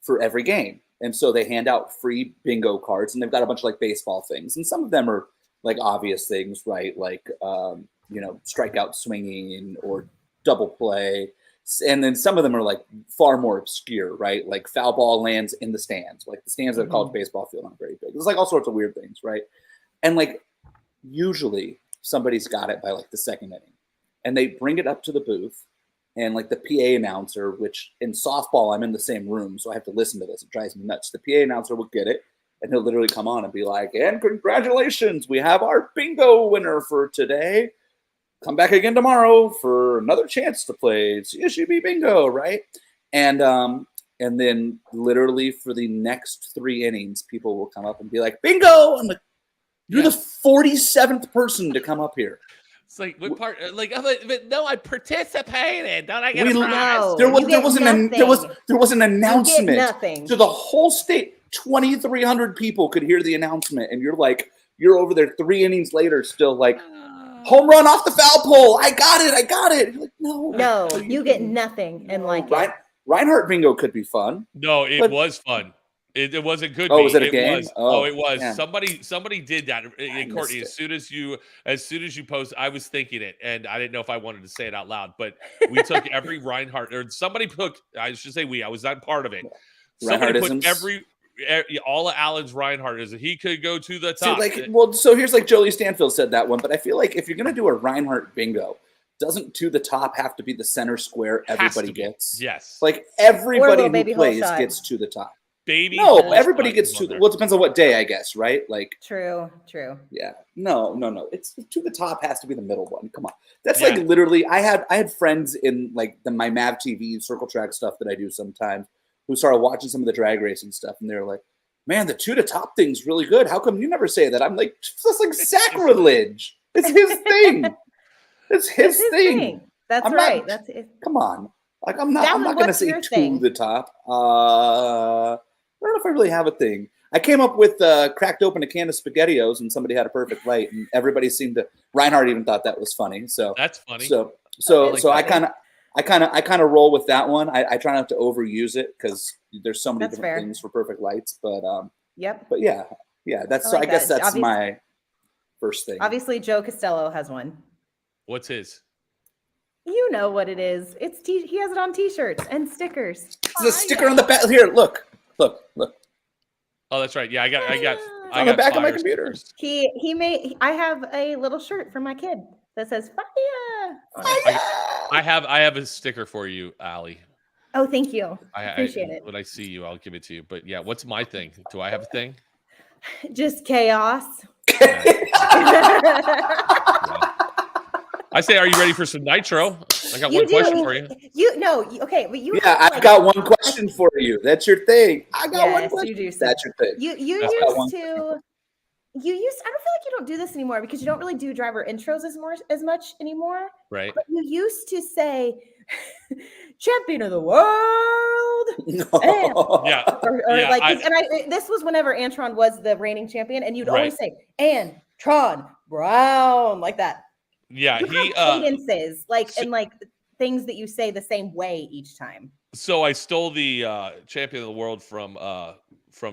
for every game, and so they hand out free bingo cards, and they've got a bunch of like baseball things, and some of them are like obvious things, right? Like strikeout swinging or double play. And then some of them are like far more obscure, right? Like foul ball lands in the stands. Like the stands at a college baseball field aren't very big. There's like all sorts of weird things, right? And like usually somebody's got it by like the second inning. And they bring it up to the booth, and like the PA announcer, which in softball, I'm in the same room, so I have to listen to this. It drives me nuts. The PA announcer will get it, and he'll literally come on and be like, "And congratulations, we have our bingo winner for today. Come back again tomorrow for another chance to play CSUB bingo," right? And then literally for the next 3 innings, people will come up and be like, "Bingo!" I'm like, "You're the 47th person to come up here." It's like what part? Like, but no, I participated. Don't I get a prize? No, there was an announcement to the whole state. 2,300 people could hear the announcement, and you're over there 3 innings later, still like. Home run off the foul pole. I got it. You're like, no, you get nothing. And like Reinhardt bingo could be fun. No, it was fun. It wasn't good. Oh, was it a game? It was. Man. Somebody did that. Courtney, as soon as you post, I was thinking it, and I didn't know if I wanted to say it out loud. But we took every Reinhardt, or somebody took. I should say we. I was not part of it. Somebody put all of Alan's Reinhardt is he could go to the top. So here's like Jolie Stanfield said that one, but I feel like if you're gonna do a Reinhardt bingo, doesn't to the top have to be the center square everybody gets? Yes. Like everybody who plays gets to the top. Everybody gets to the. Well, it depends on what day, I guess, right? Like true. Yeah. No. It's to the top has to be the middle one. Come on. That's like literally. I had friends in like my Mav TV circle track stuff that I do sometimes, who started watching some of the drag racing stuff, and they're like, "Man, the to the top thing's really good. How come you never say that?" I'm like, that's like sacrilege. It's his thing. It's his thing. That's right. That's it. Come on. Like I'm not going to say to the top. I don't know if I really have a thing. I came up with cracked open a can of SpaghettiOs, and somebody had a perfect light, and everybody seemed to. Reinhardt even thought that was funny. So that's funny. So I I kind of roll with that one. I try not to overuse it because there's so many That's different fair. things for perfect lights. But Yep. But yeah. That's I so. I like guess that. that's my first thing. Obviously, Joe Costello has one. What's his? You know what it is. He has it on T-shirts and stickers. It's a sticker on the back. Here, look. Oh, that's right. Yeah, I got on the back of my computer. Stickers. He made. I have a little shirt for my kid that says "Fire." on it. I have a sticker for you, Allie. Oh, thank you. Appreciate it. When I see you, I'll give it to you. But yeah, what's my thing? Do I have a thing? Just chaos. I say, are you ready for some nitro? I got You one question do. for you. Okay, but you. Yeah, have, I've got one question for you. That's your thing. I got one Yes, question. you do. That's your thing. You That's used one. to. You used. I don't feel like you don't do this anymore because you don't really do driver intros as much anymore. Right. But you used to say, "Champion of the world." Yeah. Or Yeah, like, this was whenever Antron was the reigning champion, and you'd Right. always say, "Antron Brown," like that. Yeah, You he have cadences, and things that you say the same way each time. So I stole the champion of the world from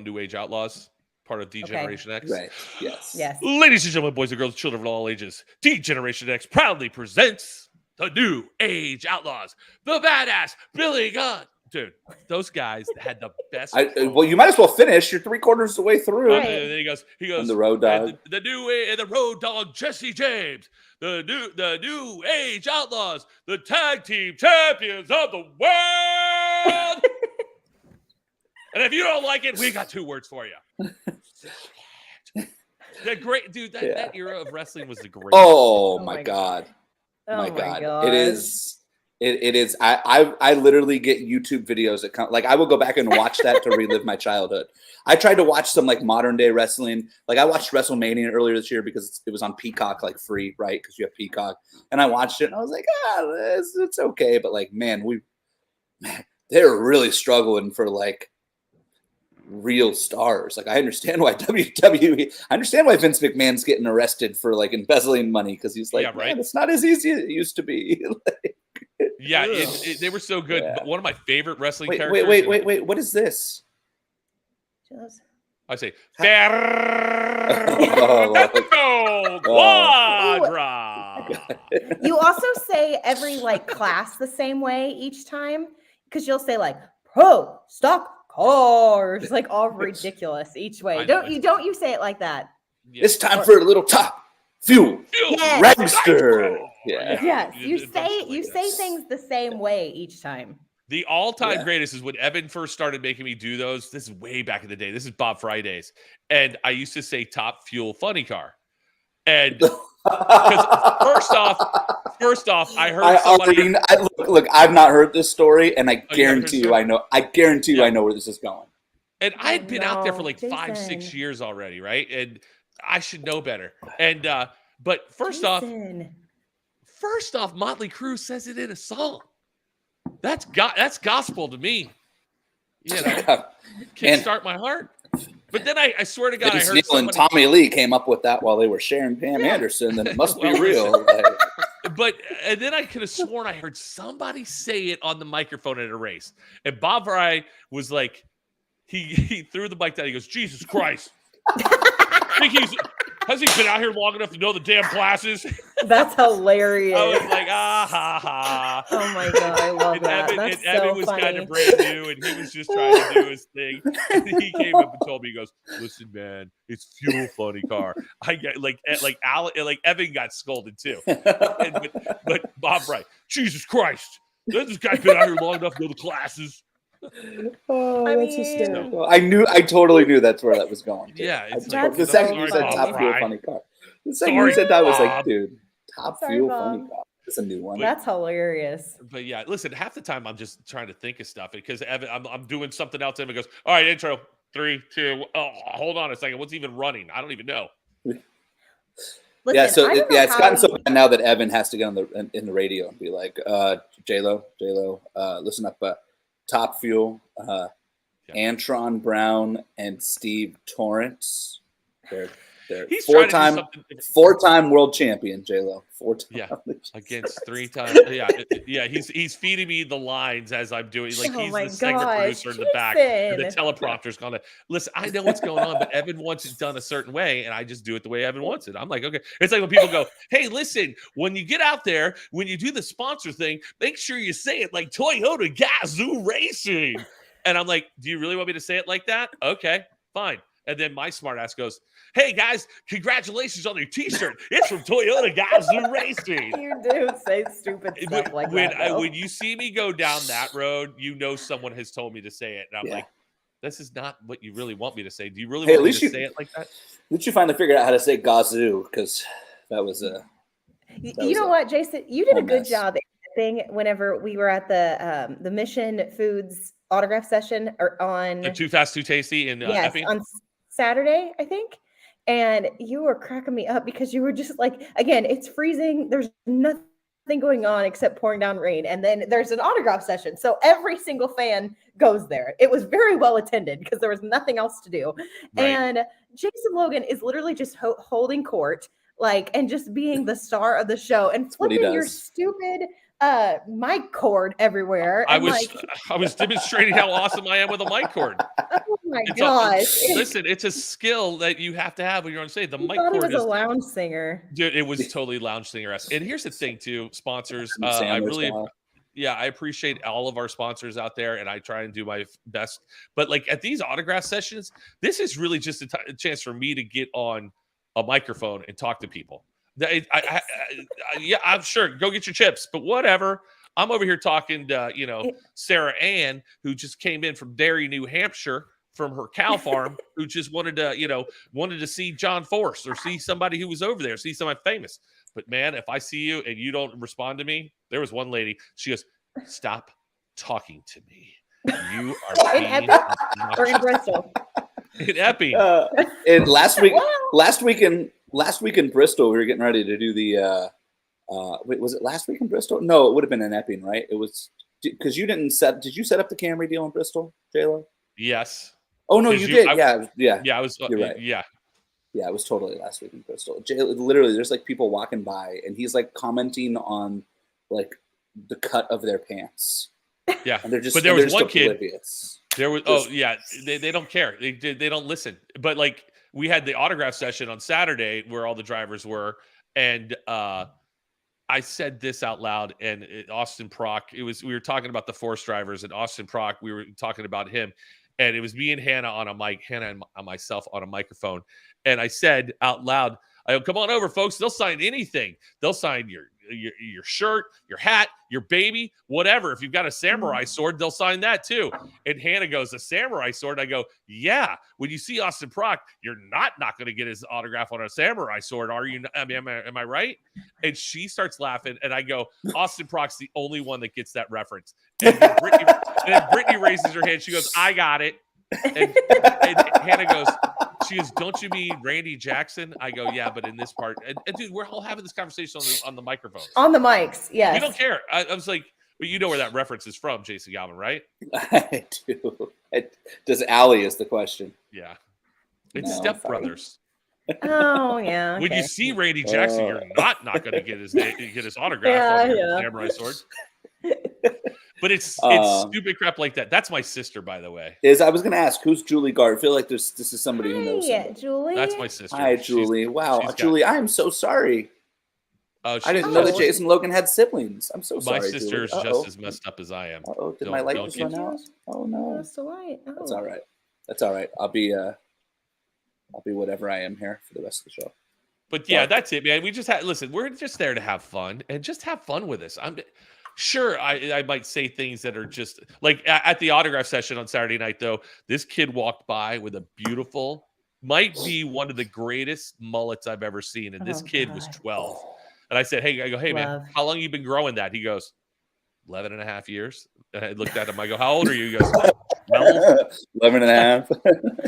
New Age Outlaws, part of D Generation X. Right. Yes. Yes. Ladies and gentlemen, boys and girls, children of all ages, D Generation X proudly presents the New Age Outlaws, the badass Billy Gunn. Dude, those guys had the best. Well, you might as well finish. You're 3/4 of the way through. Right. And then he goes, And the Road Dog. the Road Dog Jesse James, the New Age Outlaws, the tag team champions of the world. And if you don't like it, we got 2 words for you. The great dude, that era of wrestling was the great. Oh my God. Oh my God. It is. It is. I literally get YouTube videos that come. Like I will go back and watch that to relive my childhood. I tried to watch some like modern day wrestling. Like I watched WrestleMania earlier this year because it was on Peacock, like free, right? Because you have Peacock. And I watched it and I was like, it's okay. But like, man, they're really struggling for like real stars. Like I understand why WWE. I understand why Vince McMahon's getting arrested for like embezzling money because he's like, man, it's not as easy as it used to be. Yeah, they were so good. Yeah. But one of my favorite wrestling characters. Wait. What is this? I say, Quadra. You also say every like class the same way each time because you'll say like pro stock cars, like all ridiculous each way. Don't you say it like that? Yeah. It's time for a little top fuel. Yes. Ragster. Yeah. Yes, you say things the same way each time. The all-time greatest is when Evan first started making me do those. This is way back in the day. This is Bob Fridays. And I used to say top fuel funny car. And because first off, I heard somebody. Look, I've not heard this story, and I guarantee you I know where this is going. And I had been out there for like Jason. 5-6 years already, right? And I should know better. And but first off, Motley Crue says it in a song. That's gospel to me. You know, can't start my heart. But then I swear to God, Vince I heard Neil somebody, and Tommy Lee came up with that while they were sharing Pam Anderson. Then it must be real. But and then I could have sworn I heard somebody say it on the microphone at a race. And Bob Fry was like, he threw the mic down. He goes, Jesus Christ. Has he been out here long enough to know the damn classes? That's hilarious. I was like, ha ha. Oh my God, I love that. That's so Evan was funny. kind of brand new, and he was just trying to do his thing. And he came up and told me, he goes, "Listen, man, it's fuel funny car." I get like Evan got scolded too, but Bob Wright, Jesus Christ, this guy been out here long enough to know the classes. Oh, I that's mean- hysterical. I totally knew that's where that was going. Yeah, it's That's The so second you said funny. top fuel funny car. The second Sorry, you said that, I was like, Bob. dude, top Sorry, fuel Bob. funny car. That's a new one. That's hilarious. But yeah, listen, half the time I'm just trying to think of stuff because Evan, I'm doing something else. And Evan goes, "All right, intro, 3, 2. Oh, hold on a second. What's even running? I don't even know." Listen, So I don't know it's how gotten so you- bad now that Evan has to get on in the radio and be like, J-Lo, listen up, top fuel, Antron Brown and Steve Torrance. He's trying to do four-time, something different. four-time world champion, J-Lo. Yeah, against 3 times. Yeah. He's feeding me the lines as I'm doing. Like Oh he's my the segment gosh, producer in the back, and the Jason. teleprompter's going to listen. I know what's going on, but Evan wants it done a certain way, and I just do it the way Evan wants it. I'm like, okay. It's like when people go, "Hey, listen, when you get out there, when you do the sponsor thing, make sure you say it like Toyota Gazoo Racing." And I'm like, "Do you really want me to say it like that? Okay, fine." And then my smart ass goes, "Hey guys, congratulations on your T-shirt. It's from Toyota Gazoo Racing." You do say stupid stuff like that. When you see me go down that road, you know someone has told me to say it, and I'm like, "This is not what you really want me to say. Do you really want me to say it like that?" At least you finally figured out how to say Gazoo, because that was a. You know what, Jason? You did a good job whenever we were at the Mission Foods autograph session or on the Too Fast, Too Tasty in Epping? on Saturday, I think. And you were cracking me up because you were just like, again, it's freezing. There's nothing going on except pouring down rain. And then there's an autograph session. So every single fan goes there. It was very well attended because there was nothing else to do. Right. And Jason Logan is literally just holding court, and just being the star of the show and flipping your stupid mic cord everywhere. I was demonstrating how awesome I am with a mic cord. Oh my gosh! Listen, it's a skill that you have to have when you're on stage. The mic cord is a lounge singer. Dude, it was totally lounge singer-esque. And here's the thing, too, sponsors. I appreciate all of our sponsors out there, and I try and do my best. But at these autograph sessions, this is really just a chance for me to get on a microphone and talk to people. I'm sure. Go get your chips, but whatever. I'm over here talking to, Sarah Ann, who just came in from Derry, New Hampshire, from her cow farm, who just wanted to see John Force or see somebody who was over there, see somebody famous. But man, if I see you and you don't respond to me, there was one lady. She goes, "Stop talking to me. You are being or in Bristol." In Epping. And last week in Bristol, we were getting ready to do the. Wait, was it last week in Bristol? No, it would have been in Epping, right? It was because you didn't set. Did you set up the Camry deal in Bristol, J-Lo? Yes. Oh no, you did. Yeah. I was. You're right. Yeah. Yeah, it was totally last week in Bristol. Literally, there's people walking by, and he's commenting on the cut of their pants. Yeah, and they're just. But there was one kid. Oblivious. There was. They don't care. They don't listen. But we had the autograph session on Saturday where all the drivers were, and I said this out loud, and Austin Prock. We were talking about the Force drivers, and Austin Prock. We were talking about him, and it was me and Hannah on a mic, Hannah and myself on a microphone, and I said out loud, "I go, come on over, folks. They'll sign anything. They'll sign your shirt, your hat, your baby, whatever. If you've got a samurai sword, they'll sign that too." And Hannah goes, "A samurai sword?" I go, "Yeah. When you see Austin Prock, you're not going to get his autograph on a samurai sword, are you? I mean, am I right?" And she starts laughing, and I go, "Austin Prock's the only one that gets that reference." And Brittany raises her hand. She goes, "I got it." And Hannah goes, she goes, "Don't you mean Randy Jackson?" I go, "Yeah, but in this part." And dude, we're all having this conversation on the microphones. On the mics, yes. We don't care. I was like, but you know where that reference is from, Jason Galvin, right? I do. Does Allie is the question. Yeah. It's Step Brothers. Oh, yeah. When you see Randy Jackson, you're not going to get his autograph on your samurai sword. But it's stupid crap like that. That's my sister, by the way. I was going to ask, who's Julie Gard? I feel like this is somebody who knows. Yeah, Julie. That's my sister. Hi, Julie. Wow, Julie, I am so sorry. I didn't know that Jason Logan had siblings. I'm so sorry. My sister is just as messed up as I am. Did my light just run out? Oh no, that's the light. Oh. That's all right. That's all right. I'll be whatever I am here for the rest of the show. But yeah, that's it, man. We just listen. We're just there to have fun and just have fun with us. I'm sure I might say things that are just at the autograph session on Saturday night, though. This kid walked by with a beautiful, might be one of the greatest mullets I've ever seen. And this kid was 12. And I said, "Hey, man, how long you been growing that?" He goes, 11 and a half years. And I looked at him. I go, "How old are you?" He goes, 11 and a half.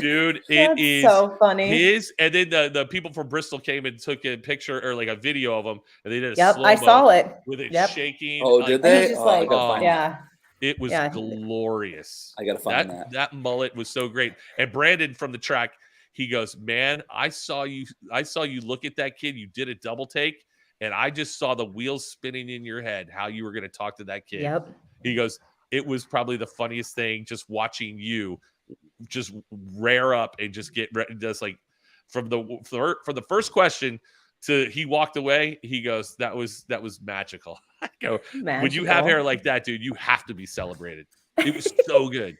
Dude, it is so funny. And then the people from Bristol came and took a picture or a video of him, and they did a slow-mo I saw it with it shaking. Oh, did they? Yeah. It was glorious. I gotta find that. That mullet was so great. And Brandon from the track, He goes, man, I saw you look at that kid. You did a double take, and I just saw the wheels spinning in your head, how you were going to talk to that kid. Yep. He goes, it was probably the funniest thing just watching you just rear up and just get just like from the first question to he walked away. He goes, that was magical. I go, when you have hair like that, dude, you have to be celebrated. It was so good.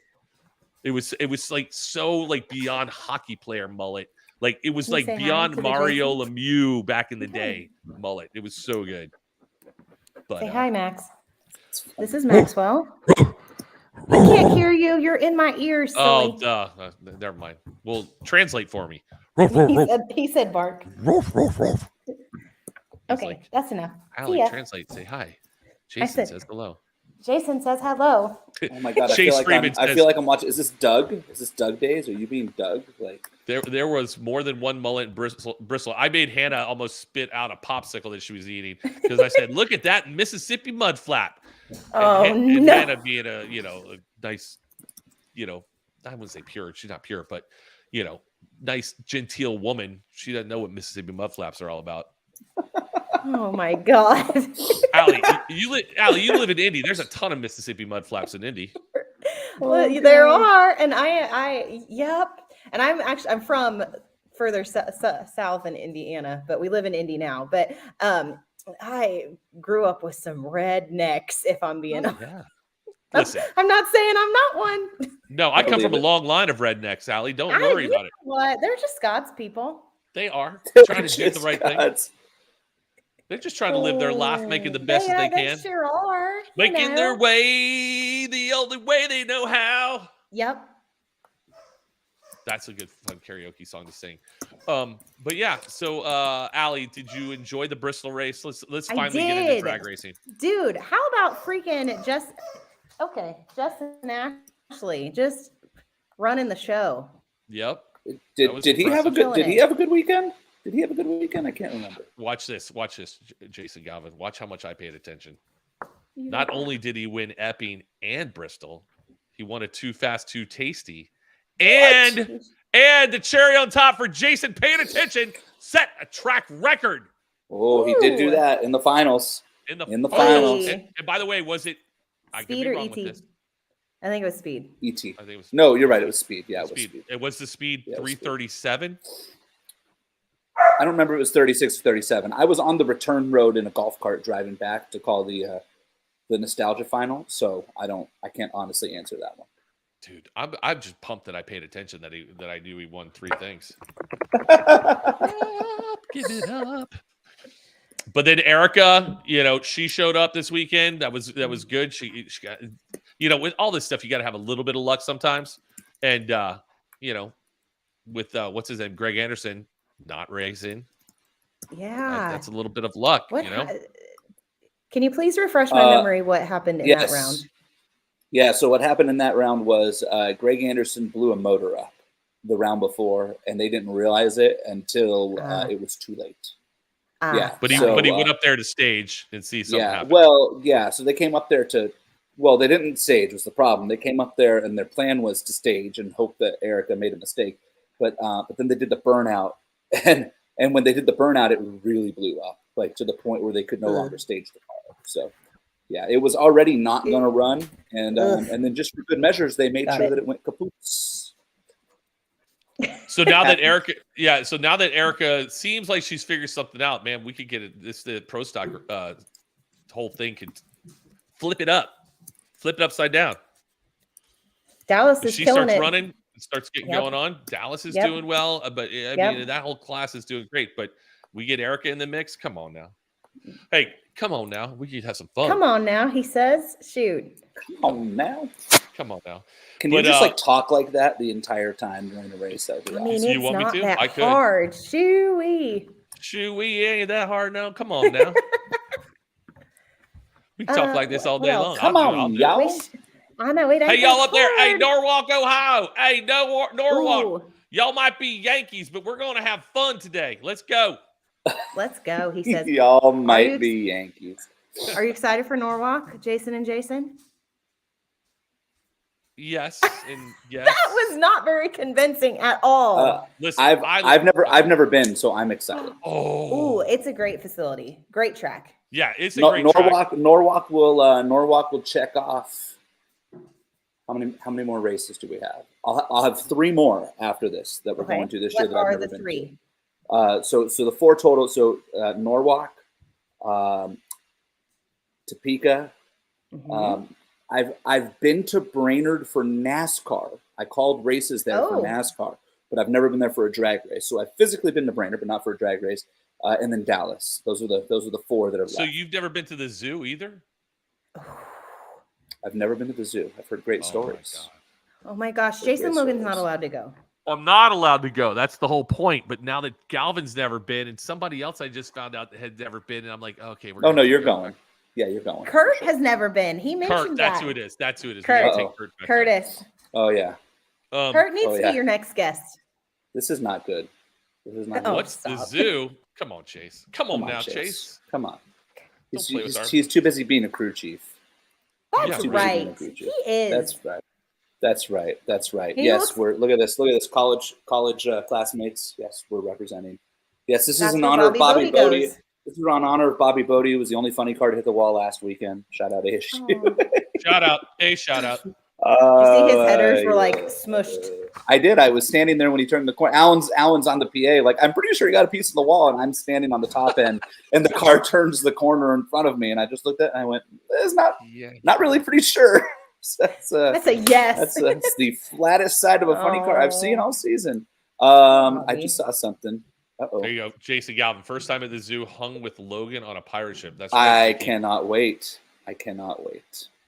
It was like so like beyond hockey player mullet. Like it was like beyond Mario Lemieux back in the day mullet. It was so good. But, say hi, Max. This is Maxwell. I can't hear you. You're in my ears. Silly. Oh, never mind. Well, translate for me. He said bark. Okay, like, that's enough. Allie, translate. Say hi. Jason says hello. Jason says hello. Oh my god! I feel like I'm watching. Is this Doug? Is this Doug days? Are you being Doug? Like there was more than one mullet in Bristol. I made Hannah almost spit out a popsicle that she was eating because I said, "Look at that Mississippi mud flap." And no! Hannah being a nice, I wouldn't say pure. She's not pure, but nice genteel woman. She doesn't know what Mississippi mud flaps are all about. Oh my god. Allie, you live in Indy. There's a ton of Mississippi mud flaps in Indy. Well, there are, and I yep. And I'm from further south in Indiana, but we live in Indy now. But I grew up with some rednecks, if I'm being honest. Yeah. Listen, I'm not saying I'm not one. No, I come from a long line of rednecks, Allie. Don't worry about it. What? They're just Scots people. They are trying to do the right thing. They're just trying to live their life, making the best that they can. They sure are. Making their way the only way they know how. Yep. That's a good, fun karaoke song to sing. But yeah, so Allie, did you enjoy the Bristol race? Let's finally get into drag racing. Dude, how about freaking Justin and Ashley just running the show? Yep. Did he have a good weekend? Did he have a good weekend? I can't remember. Watch this, Jason Galvin. Watch how much I paid attention. Not only did he win Epping and Bristol, he won a Too Fast, Too Tasty. And the cherry on top for Jason paying attention, set a track record. Oh, he did do that in the finals. In the finals. And by the way, was it Speed or ET? I think it was Speed. ET. I think it was. No, you're right. It was Speed. Yeah, it was Speed. It was the Speed 337. I don't remember if it was 36 or 37. I was on the return road in a golf cart driving back to call the nostalgia final, so I can't honestly answer that one. Dude, I'm just pumped that I paid attention that I knew he won 3 things. Give it up. But then Erica, she showed up this weekend. That was good. She got, with all this stuff, you got to have a little bit of luck sometimes. And with what's his name, Greg Anderson, not racing. Yeah, that's a little bit of luck. Can you please refresh my memory? What happened in that round? Yeah, so what happened in that round was Greg Anderson blew a motor up the round before, and they didn't realize it until it was too late. But he went up there to stage and see something happen. Well, so they came up there they didn't stage was the problem. They came up there and their plan was to stage and hope that Erica made a mistake. But then they did the burnout, and when they did the burnout, it really blew up, like to the point where they could no longer stage the car. So. Yeah, it was already not going to run, and then just for good measures, they made sure that it went kaput. So now that Erica seems like she's figured something out, man, we could get it. The pro stock whole thing could flip it upside down. Dallas is she killing starts it. running, starts getting going on. Dallas is doing well, but I mean that whole class is doing great. But we get Erica in the mix. Come on now. Hey, come on now. We could have some fun. Come on now, he says. Shoot. Come on now. Can you just talk like that the entire time during the race? That would be awesome. It's you want not me to? that I could. hard. Shoo-wee. Ain't that hard now. Come on now. We can talk like this all day long. Come on, y'all. I know it ain't. Hey, y'all up there. Hard. Hey, Norwalk, Ohio. Hey, Norwalk. Ooh. Y'all might be Yankees, but we're going to have fun today. Let's go. Let's go, he says. Y'all might be Yankees. Are you excited for Norwalk, Jason and Jason? Yes, and yes. That was not very convincing at all. Listen, I've never been, so I'm excited. Ooh, it's a great facility. Great track. Yeah, it's a great track. Norwalk will check off. How many more races do we have? I'll have 3 more after this that we're going to this year that I've never been to. So the 4 total. So Norwalk, Topeka. I've been to Brainerd for NASCAR. I called races there for NASCAR, but I've never been there for a drag race. So I've physically been to Brainerd, but not for a drag race. And then Dallas. Those are the 4 that are left. So you've never been to the zoo either? I've never been to the zoo. I've heard great stories. Oh my gosh, Jason Logan's not allowed to go. I'm not allowed to go. That's the whole point. But now that Galvin's never been, and somebody else I just found out that had never been, and I'm like, okay, we're. Oh no, you're going. Yeah, you're going. Kurt has never been. He mentioned that. That's who it is. That's who it is. Curtis. Oh yeah. Kurt needs to be your next guest. This is not good. This is not. What's the zoo? Come on, Chase. Come on now, Chase. Come on. He's too busy being a crew chief. That's right. He is. That's right. Yes, look at this. College classmates. Yes, we're representing. Yes, this is in honor of Bobby Bodie. This is in honor of Bobby Bodie, who was the only funny car to hit the wall last weekend. Shout out Ish. Shout out. You see his headers were like smushed. I did. I was standing there when he turned the corner. Alan's on the PA. Like, I'm pretty sure he got a piece of the wall, and I'm standing on the top end, and the car turns the corner in front of me, and I just looked at it, and I went, "It's not really pretty sure." That's a yes. That's the flattest side of a funny car I've seen all season. I just saw something. Uh-oh. There you go, Jason Galvin. First time at the zoo, hung with Logan on a pirate ship. I cannot wait.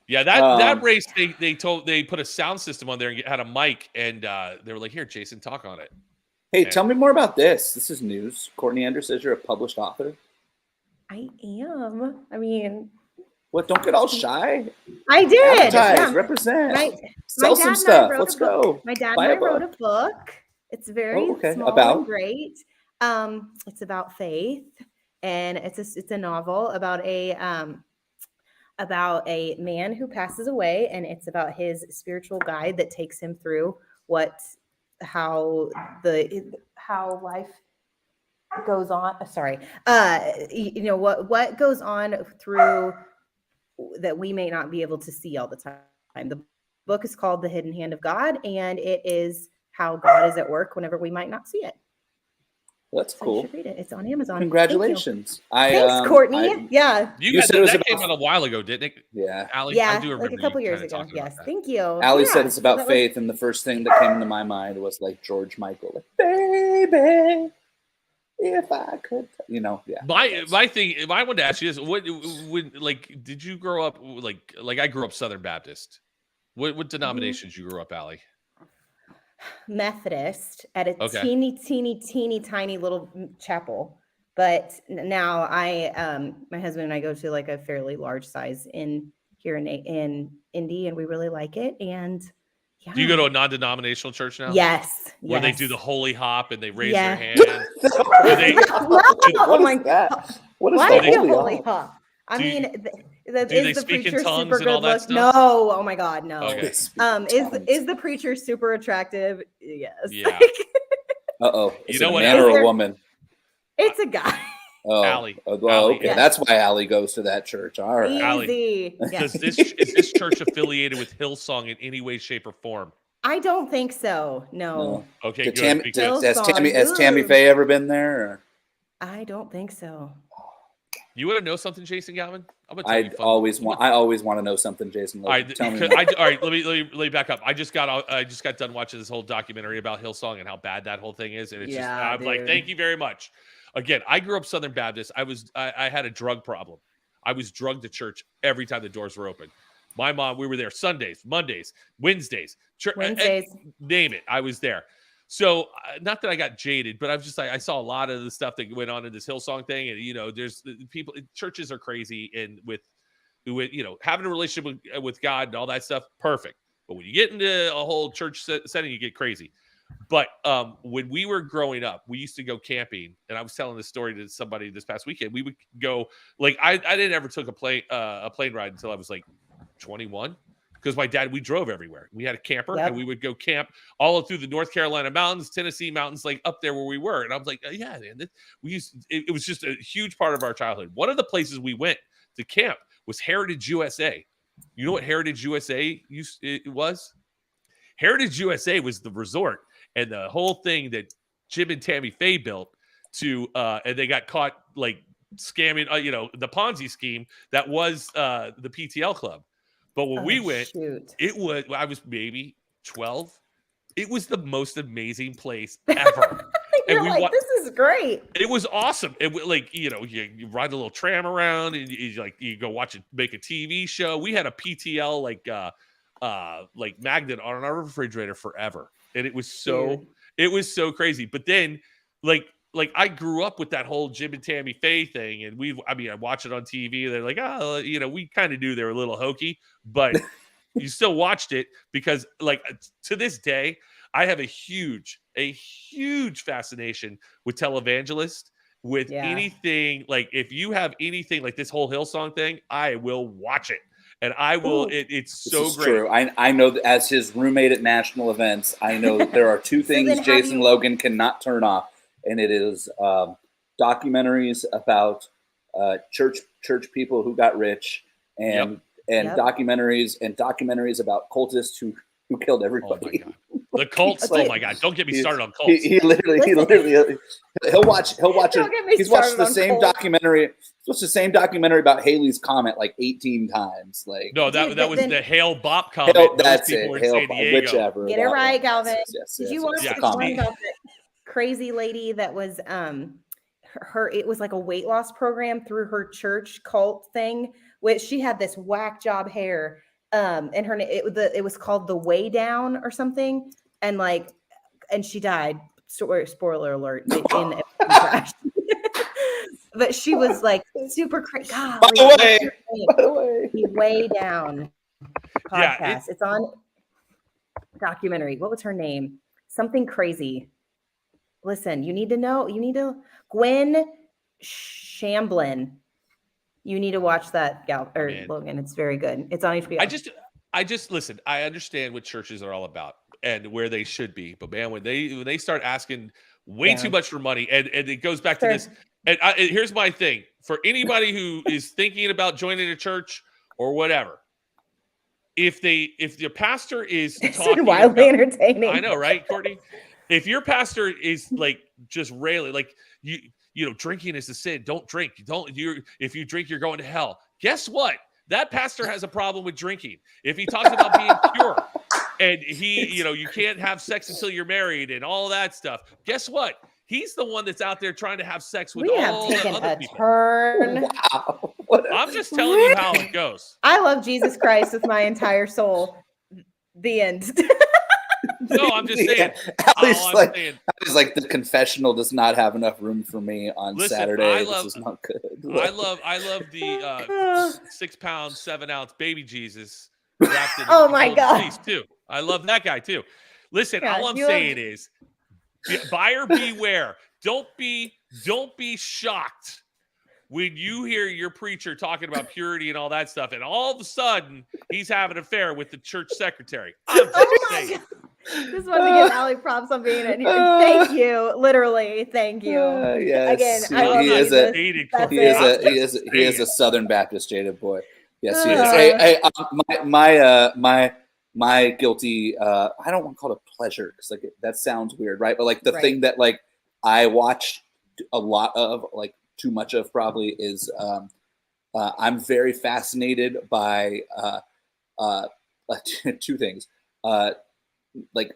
Yeah, that race they put a sound system on there and had a mic, and they were like, "Here, Jason, talk on it." Hey, tell me more about this. This is news. Courtney Anders says you're a published author. I am. I mean, what? Don't get all shy. I did. Advertise, represent. Sell some stuff. Let's go. My dad and I wrote a book. It's very small and great. It's about faith, and it's a novel about a man who passes away, and it's about his spiritual guide that takes him through how life goes on. What goes on through that we may not be able to see all the time. The book is called The Hidden Hand of God, and it is how God is at work whenever we might not see it. That's cool. You should read it. It's on Amazon. Congratulations. Thanks, Courtney. You said that came out a while ago, didn't it? Yeah. Allie, I do remember like a couple years ago. Yes. Thank you. Allie said it's about faith, and the first thing that came into my mind was like George Michael. Like, baby, if I could, My thing, if I wanted to ask you this, did you grow up like I grew up Southern Baptist? What denomination did you grow up, Allie? Methodist at a teeny tiny little chapel, but now my husband and I go to like a fairly large size here in Indy, and we really like it. And do you go to a non-denominational church now? Yes. Where they do the holy hop and they raise their hand. Oh my God! What is the holy hop? I mean, do they speak in tongues and all that stuff? No. Oh my God, no. Okay. Is the preacher super attractive? Yes. Yeah. Uh-oh. Is it a man or a woman? It's a guy. Oh, Allie. Allie, okay. Yeah. That's why Allie goes to that church. All right. Easy. Allie, is this church affiliated with Hillsong in any way, shape, or form? I don't think so. No. Okay, good. Has Tammy Faye ever been there? Or? I don't think so. You want to know something, Jason Galvin? I always want to know something, Jason. All right, tell me. All right, let me back up. I just got done watching this whole documentary about Hillsong and how bad that whole thing is, and it's I'm like, thank you very much. Again, I grew up Southern Baptist. I had a drug problem. I was drugged to church every time the doors were open. My mom, we were there Sundays, Mondays, Wednesdays, name it. I was there. So not that I got jaded, but I saw a lot of the stuff that went on in this Hillsong thing. And, there's people, churches are crazy. And with having a relationship with God and all that stuff, perfect. But when you get into a whole church setting, you get crazy. But when we were growing up, we used to go camping. And I was telling this story to somebody this past weekend. We would go, I didn't ever took a plane ride until I was like 21. because my dad, we drove everywhere. We had a camper and we would go camp all through the North Carolina mountains, Tennessee mountains, like up there where we were. And I was like, yeah, man, it was just a huge part of our childhood. One of the places we went to camp was Heritage USA. You know what Heritage USA was? Heritage USA was the resort and the whole thing that Jim and Tammy Faye built to, and they got caught like scamming, the Ponzi scheme that was the PTL club. But when we went, I was maybe 12. It was the most amazing place ever. You're like, this is great. It was awesome. It you ride a little tram around and you go watch it, make a TV show. We had a PTL like magnet on our refrigerator forever. And it was so crazy. But then like I grew up with that whole Jim and Tammy Faye thing, and I watch it on TV. They're like, we kind of knew they were a little hokey, but you still watched it because, like, to this day, I have a huge fascination with televangelists. With anything, like if you have anything like this whole Hillsong thing, I will watch it. And I will. It's so great. True. I know that as his roommate at national events, I know that there are two things Jason Logan cannot turn off, and it is documentaries about church people who got rich, and documentaries about cultists who killed everybody. Oh the cults. Oh my God! Don't get me started on cults. He literally he'll watch it. He's watched the same documentary. It's the same documentary about Haley's Comet like 18 times. Like that was the Hale Bop Comet. That's it. Hale Bop, whichever. Get it right, Galvin. Yes, Did you watch the one about the crazy lady that was it was like a weight loss program through her church cult thing, which she had this whack job hair. And it was called The Way Down or something, and she died. Spoiler alert! In a crash. But she was like super crazy. By the way, The Way Down podcast. It's on documentary. What was her name? Something crazy. Listen, you need to know. You need to Gwen Shamblin. You need to watch that, Logan. It's very good. It's on HBO. I just listen. I understand what churches are all about and where they should be, but man, when they start asking way too much for money, and it goes back to this. And here's my thing for anybody who is thinking about joining a church or whatever. If your pastor is talking wildly entertaining, I know, right, Courtney? If your pastor is like just railing, like drinking is a sin. Don't drink. If you drink, you're going to hell. Guess what? That pastor has a problem with drinking. If he talks about being pure and you can't have sex until you're married and all that stuff. Guess what? He's the one that's out there trying to have sex with all the other people. Turn. Wow. I'm just telling you how it goes. I love Jesus Christ with my entire soul. The end. No, I'm just saying. Allie's like the confessional does not have enough room for me on Saturday. This is not good. I love the 6 pound 7 ounce baby Jesus wrapped in my God fleece too. I love that guy too. Listen, all I'm saying is, buyer beware. Don't be shocked when you hear your preacher talking about purity and all that stuff, and all of a sudden he's having an affair with the church secretary. I'm just saying. Just wanted to give Allie props on being in here. Thank you, literally. Thank you. Yes, again, he is a Southern Baptist jaded boy. Yes, he is. My guilty. I don't want to call it a pleasure because like that sounds weird, right? But like the thing that like I watched a lot of, like too much of probably, is I'm very fascinated by two things. Like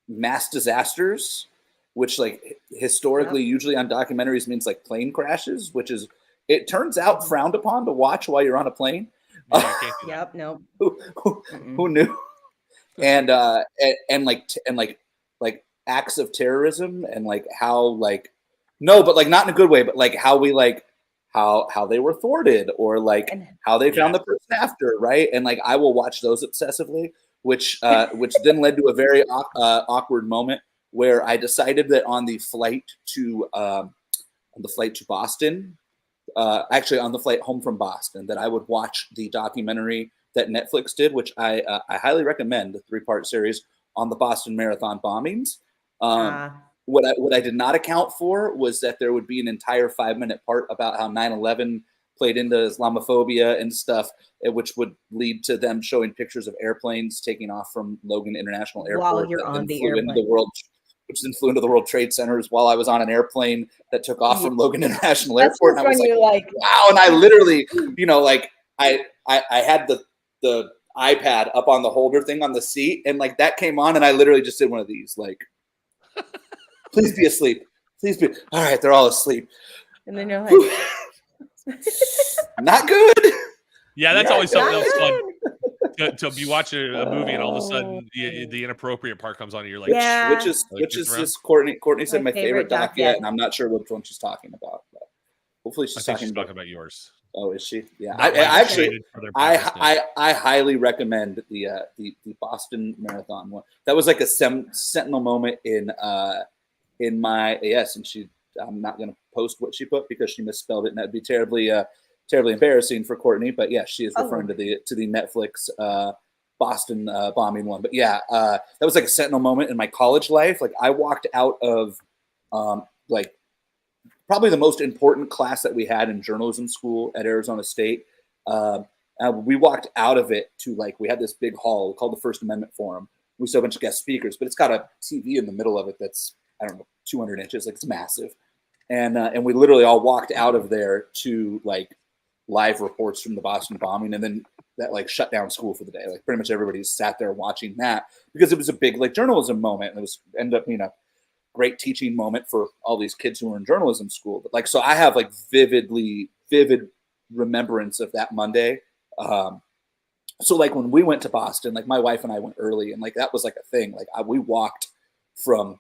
mass disasters, which like historically usually on documentaries means like plane crashes, which is, it turns out, frowned upon to watch while you're on a plane. No. Who knew? And acts of terrorism, and like how like but like not in a good way, but like how we like how they were thwarted, or like how they found the person after, right? And like I will watch those obsessively, which then led to a very awkward moment where I decided that on the flight to Boston, actually on the flight home from Boston, that I would watch the documentary that Netflix did, which I highly recommend, the 3-part series on the Boston Marathon bombings. What I did not account for was that there would be an entire 5-minute part about how 9/11 played into Islamophobia and stuff, which would lead to them showing pictures of airplanes taking off from Logan International Airport. While you're on the airplane. Which then flew into the World Trade Centers while I was on an airplane that took off from Logan International Airport. And I was like, wow. And I literally, like I had the iPad up on the holder thing on the seat, and like that came on, and I literally just did one of these, like, please be asleep. Please be. All right, they're all asleep. And then you're like, not good. Yeah, that's always something else fun. To be watching a movie and all of a sudden the inappropriate part comes on and you're like, which is this Courtney said my favorite doc yet, and I'm not sure which one she's talking about, but hopefully she's talking about yours. Oh, is she? Yeah, I highly recommend the Boston Marathon one. That was like a sentinel moment in my and I'm not going to post what she put because she misspelled it, and that'd be terribly embarrassing for Courtney. But yeah, she is referring to the Netflix Boston bombing one. But yeah, that was like a sentinel moment in my college life. Like I walked out of like probably the most important class that we had in journalism school at Arizona State. We walked out of it to we had this big hall called the First Amendment Forum. We saw a bunch of guest speakers, but it's got a TV in the middle of it that's, I don't know, 200 inches. Like it's massive. And we literally all walked out of there to live reports from the Boston bombing, and then that shut down school for the day. Like pretty much everybody sat there watching that because it was a big journalism moment, and it was ended up being a great teaching moment for all these kids who were in journalism school. But so I have vivid remembrance of that Monday. So when we went to Boston, my wife and I went early, and that was a thing. We walked from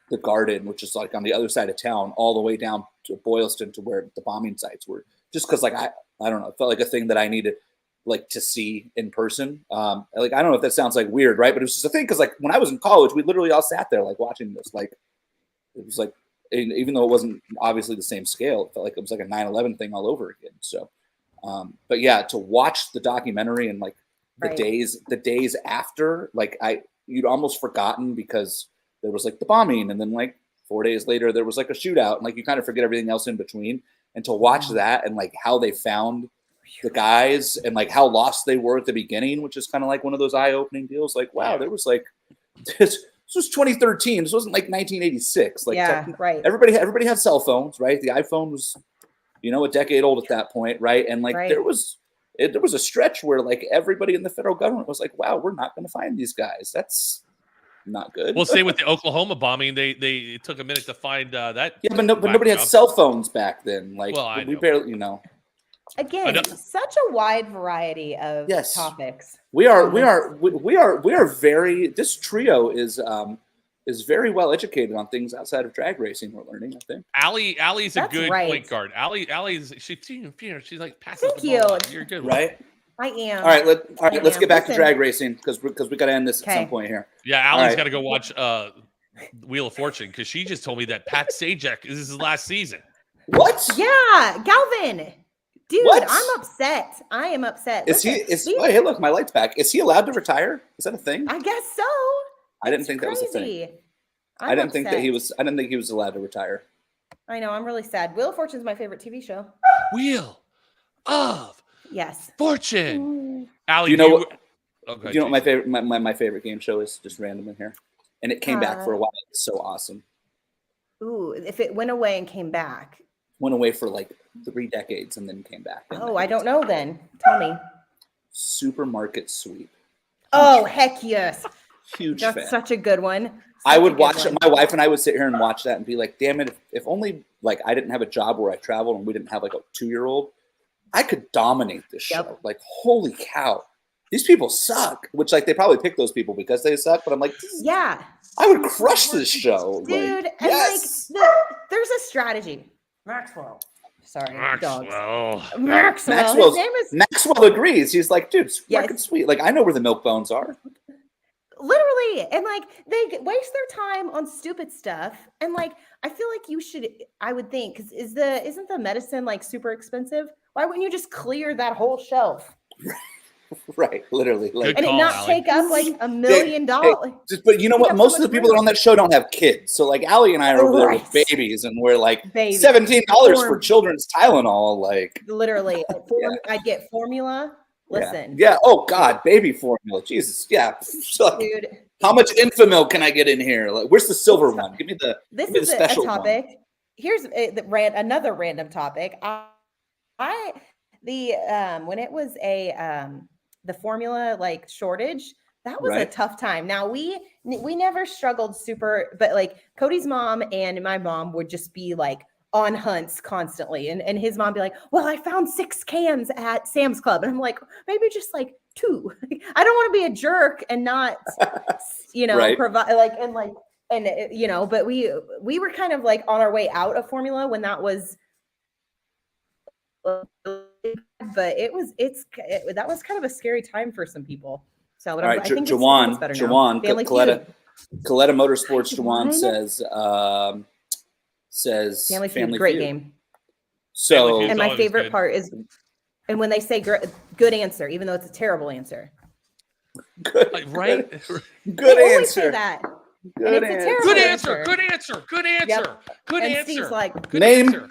the Garden, which is on the other side of town, all the way down to Boylston to where the bombing sites were, just because I don't know, it felt like a thing that I needed to see in person. I don't know if that sounds weird, right? But it was just a thing because when I was in college, we literally all sat there watching this. It was even though it wasn't obviously the same scale, it felt like it was a 9/11 thing all over again. So, but yeah, to watch the documentary and the days after, you'd almost forgotten because there was the bombing, and then 4 days later there was a shootout, and you kind of forget everything else in between. And to watch that and how they found the guys and how lost they were at the beginning, which is kind of one of those eye-opening deals. Wow, there was this was 2013. This wasn't 1986. Right. Everybody had cell phones, right? The iPhone was, a decade old at that point, right? And there was a stretch where everybody in the federal government was wow, we're not going to find these guys. That's not good. Well, say with the Oklahoma bombing, they took a minute to find that. Yeah, but nobody had cell phones back then. We barely, Again, such a wide variety of topics. We are very. This trio is very well educated on things outside of drag racing. We're learning, I think. Allie's a good point guard. Allie's she's passes Thank the ball. you. You're a good, right? I am. All right, let's get back to drag racing because we got to end this at some point here. Yeah, Allie's got to go watch Wheel of Fortune because she just told me that Pat Sajak is his last season. What? Yeah, Galvin. Dude, what? I'm upset. I am upset. Hey, look, my light's back. Is he allowed to retire? Is that a thing? I guess so. I didn't think that was a thing. I didn't think he was allowed to retire. I know. I'm really sad. Wheel of Fortune is my favorite TV show. Wheel of Fortune. Allie, do you know what my favorite game show is? Just random in here, and it came back for a while. It's so awesome. Ooh, if it went away and came back. Went away for 3 decades and then came back. I don't know then. Tell me. Supermarket Sweep. Oh, heck yes. Huge That's fan. Such a good one. I would watch it. My wife and I would sit here and watch that and be like, damn it, if only I didn't have a job where I traveled and we didn't have a 2-year-old, I could dominate this show. Holy cow. These people suck. Which they probably pick those people because they suck, but I'm yeah. I would crush this show. Dude, and there's a strategy. Maxwell. Sorry, dogs. Maxwell. His name is Maxwell agrees. He's dude, fucking sweet. I know where the milk bones are. Literally, and they waste their time on stupid stuff. And I feel you should. I would think because isn't the medicine super expensive? Why wouldn't you just clear that whole shelf? Right, literally. Like, and call, it not Allie. take up like $1 million. but you know what? Most of the people that are on that show don't have kids. So like Allie and I are over there with Right. babies, and we're like Baby. $17 for children's Tylenol. Like, Literally, I get formula. Listen, yeah. Oh God, baby formula. Jesus, yeah. dude. How much Infamil can I get in here? Like, where's the silver one? Give me the. This give me is the a special topic. one. Here's another random topic. When it was the formula like shortage, that was a Right. tough time. Now we never struggled super, but like Cody's mom and my mom would just be like on hunts constantly, and his mom be like, well, I found 6 cans at Sam's Club, and I'm like, maybe just like 2. I don't want to be a jerk and not Right. provide but we were kind of like on our way out of formula when that was but that was kind of a scary time for some people. So All right, I think Jawan, it's better now. Family Coletta Motorsports. Jawan? Jawan says Family Feud, Feud. great game. So Family And my always favorite good. part is, and when they say good answer, even though it's a terrible answer. good, Right? Good They always say answer. that. Good it's a answer. terrible Good answer. answer. Good answer. Good answer. Yep. Good And answer. Steve's like, Good Name- answer.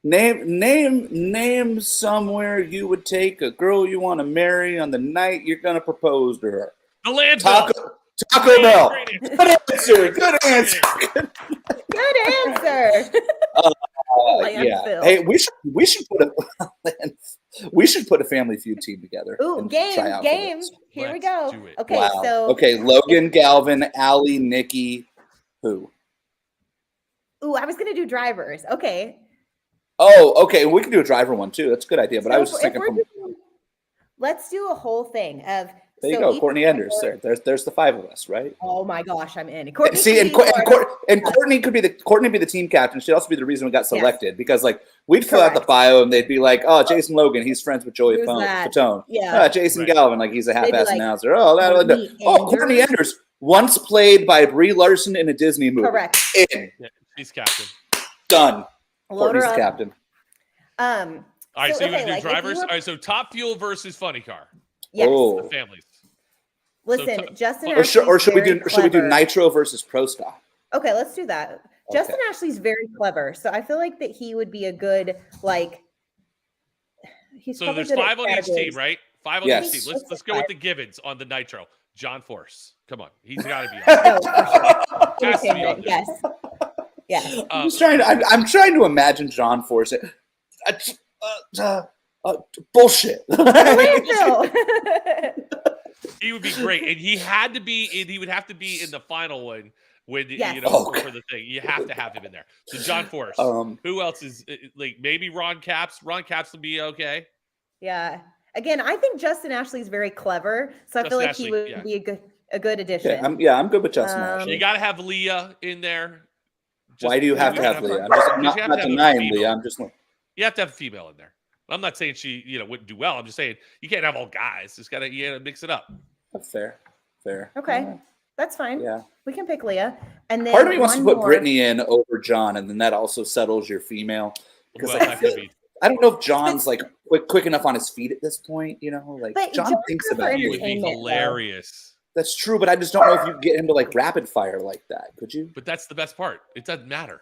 Name somewhere you would take a girl you want to marry on the night you're gonna propose to her. The landfill. Taco Bell. Great answer. Good answer. Good answer. good answer. Yeah. Landfill. Hey, we should put a Family Feud team together. Ooh, and try out for game. this. Here we Let's go. do it. Okay, Wow. so Okay, Logan, Galvin, Allie, Nikki, who? ooh, I was gonna do drivers. Okay. Oh, okay. We can do a driver one too. That's a good idea. But I was just thinking let's do a whole thing of there you go, Courtney Enders. There's the 5 of us, right? Oh my gosh, I'm in. Courtney could be the team captain. She'd also be the reason we got selected because like we'd fill out the bio and they'd be like, oh, Jason Logan, he's friends with Joey Fatone. Yeah. Jason Right. Galvin, like he's a half-ass like, announcer. Courtney Enders, once played by Brie Larson in a Disney movie. Correct. In. Yeah, he's captain. Done. Load her Courtney's up. captain. All right, so you want to do like, drivers? All right, so Top Fuel versus Funny Car. Yes. Oh. The families. Listen, So Justin. Or should we do clever. Nitro versus Pro Stock? Okay, let's do that. Okay. Justin Ashley's very clever, so I feel like that he would be a good like. He's So probably there's good at 5 on each categories. team, right? 5 on Yes. each team. Let's go with the Givens on the Nitro. John Force. Come on, he's got to be on. No, for sure. Has to be on there. Yes. I'm trying to imagine John Force. Bullshit. Landfill. He would be great, and he had to be. He would have to be in the final one when Yes. for the thing. You have to have him in there. So John Force. Who else is like maybe Ron Capps? Ron Capps will be okay. Yeah. Again, I think Justin Ashley's very clever, so I feel like he would be a good addition. I'm good with Justin Ashley. You got to have Leah in there. Why do you have to have Leah? I'm not denying Leah. I'm just like, you have to have a female in there. I'm not saying she wouldn't do well. I'm just saying you can't have all guys. You gotta mix it up. that's fair. Okay. Yeah. That's fine. Yeah. We can pick Leah. And then Part of me wants to put more. Brittany in over John, and then that also settles your female. Because Well, like, that could be. I don't know if John's like quick enough on his feet at this point. Like But John John's thinks good for about He it. would be entertainment, though. hilarious. That's true, but I just don't know if you could get him to like rapid fire like that. Could you? But that's the best part. It doesn't matter.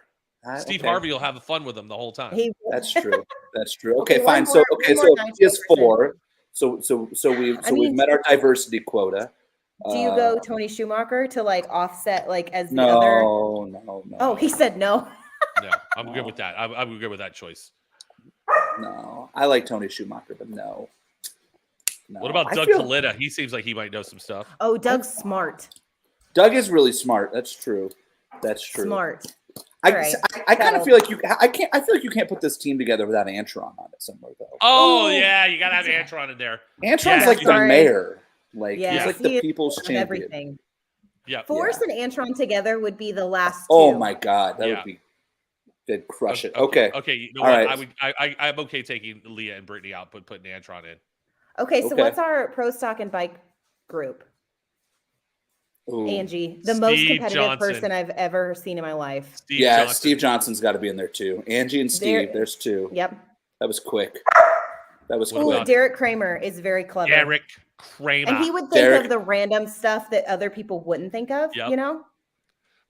Steve Okay. Harvey will have fun with him the whole time. That's true. That's true. Okay, Okay, one fine. more- So one more he has 90%. 4. So we've met our diversity quota. Do you go Tony Schumacher to like offset like as the No, other? no. Oh, he said no. No, I'm good with that. I'm good with that choice. No, I like Tony Schumacher, but no. What about I Doug feel- Coletta? He seems like he might know some stuff. Oh, Doug's smart. Doug is really smart. That's true. Smart. I Right. kind of feel like I feel like you can't put this team together without Antron on it somewhere though. Oh Ooh. yeah, you gotta have Antron in there. Antron's Yeah, like the sorry. mayor. Like Yes, he's like he the is people's on champion. everything. Yeah. Force and Antron together would be the last two. Oh my god, that Yeah. would be they'd crush it. Okay. Okay. Okay. You know All what? right. I'm okay taking Leah and Brittany out, but putting Antron in. Okay, so Okay. what's our pro stock and bike group? Ooh. Angie, the most Steve competitive Johnson. person I've ever seen in my life. Yeah, Johnson. Steve Johnson's got to be in there too. Angie and Steve, there's 2. Yep. That was quick. That was What cool. about- Derek Kramer is very clever. Derek Kramer. And he would think of the random stuff that other people wouldn't think of, Yep. you know?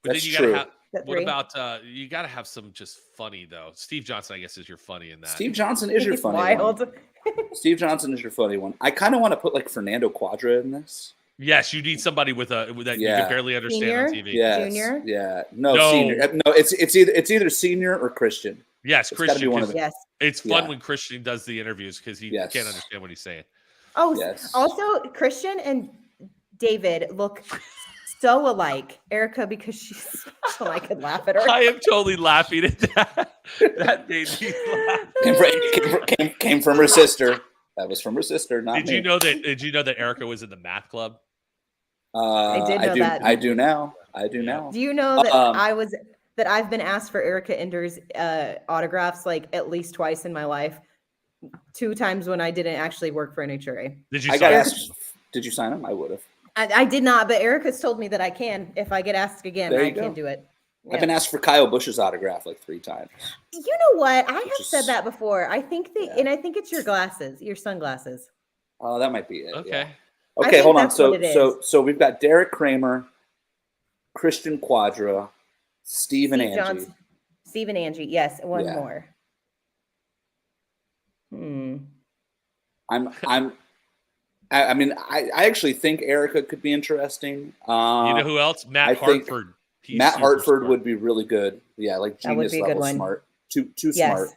But That's then true. what about you got to have some just funny though. Steve Johnson, I guess, is your funny in that. Steve Johnson is your He's funny wild. one. Steve Johnson is your funny one. I kind of want to put like Fernando Quadra in this. Yes, you need somebody with that you can barely understand on TV. Yes. Junior? Yeah. No, senior. No, it's either senior or Christian. Yes, It's gotta be Christian. one of them. Yes. It's fun Yeah. when Christian does the interviews because he Yes. can't understand what he's saying. Oh, Yes. also Christian and David look so alike. Erica, because she's special, I could laugh at her. I am totally laughing at that. That made me laugh. Came from her sister. That was from her sister, not Did me. you know that Erica was in the math club? I did know that. I do now. I do now. Do you know that I've been asked for Erica Ender's autographs like at least twice in my life. 2 times when I didn't actually work for NHRA. Did you? I got asked. Did you sign them? I would have. I did not, but Erica's told me that I can if I get asked again. I can do it. Yeah. I've been asked for Kyle Busch's autograph like 3 times. You know what? I have said that before. I think and I think it's your glasses, your sunglasses. Oh, that might be it. Okay. Yeah. Okay, hold on. that's what it So we've got Derek Kramer, Christian Quadra, Steve and Angie. Steve and Angie. Yes, one Yeah. more. I mean, I actually think Erica could be interesting. You know who else? Matt Hartford. Matt Hartford smart. would be really good. Yeah, like genius level smart. Too smart.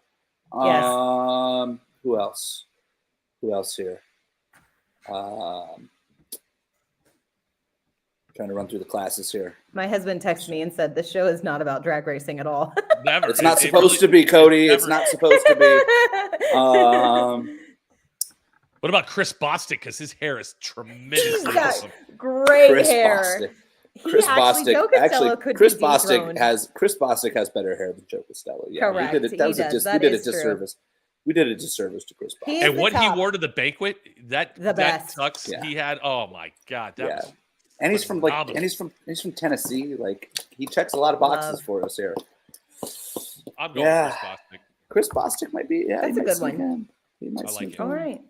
Yes. Who else? Who else here? Trying to run through the classes here. My husband texted me and said the show is not about drag racing at all. Never. It's not supposed to be, Cody. It's not supposed to be. What about Chris Bostic? Because his hair is tremendously He's got awesome. great hair. Bostic. Chris Bostic has better hair than Joe Costello. Yeah, correct. We did a disservice. We did a disservice to Chris Bostic. And what he wore to the banquet, that best. tux he had. Oh my god, that was. And he's from he's from Tennessee. Like he checks a lot of boxes for us here. I'm going with Chris Bostic. Chris Bostic might be. Yeah, that's a good one. He might I like it. All right.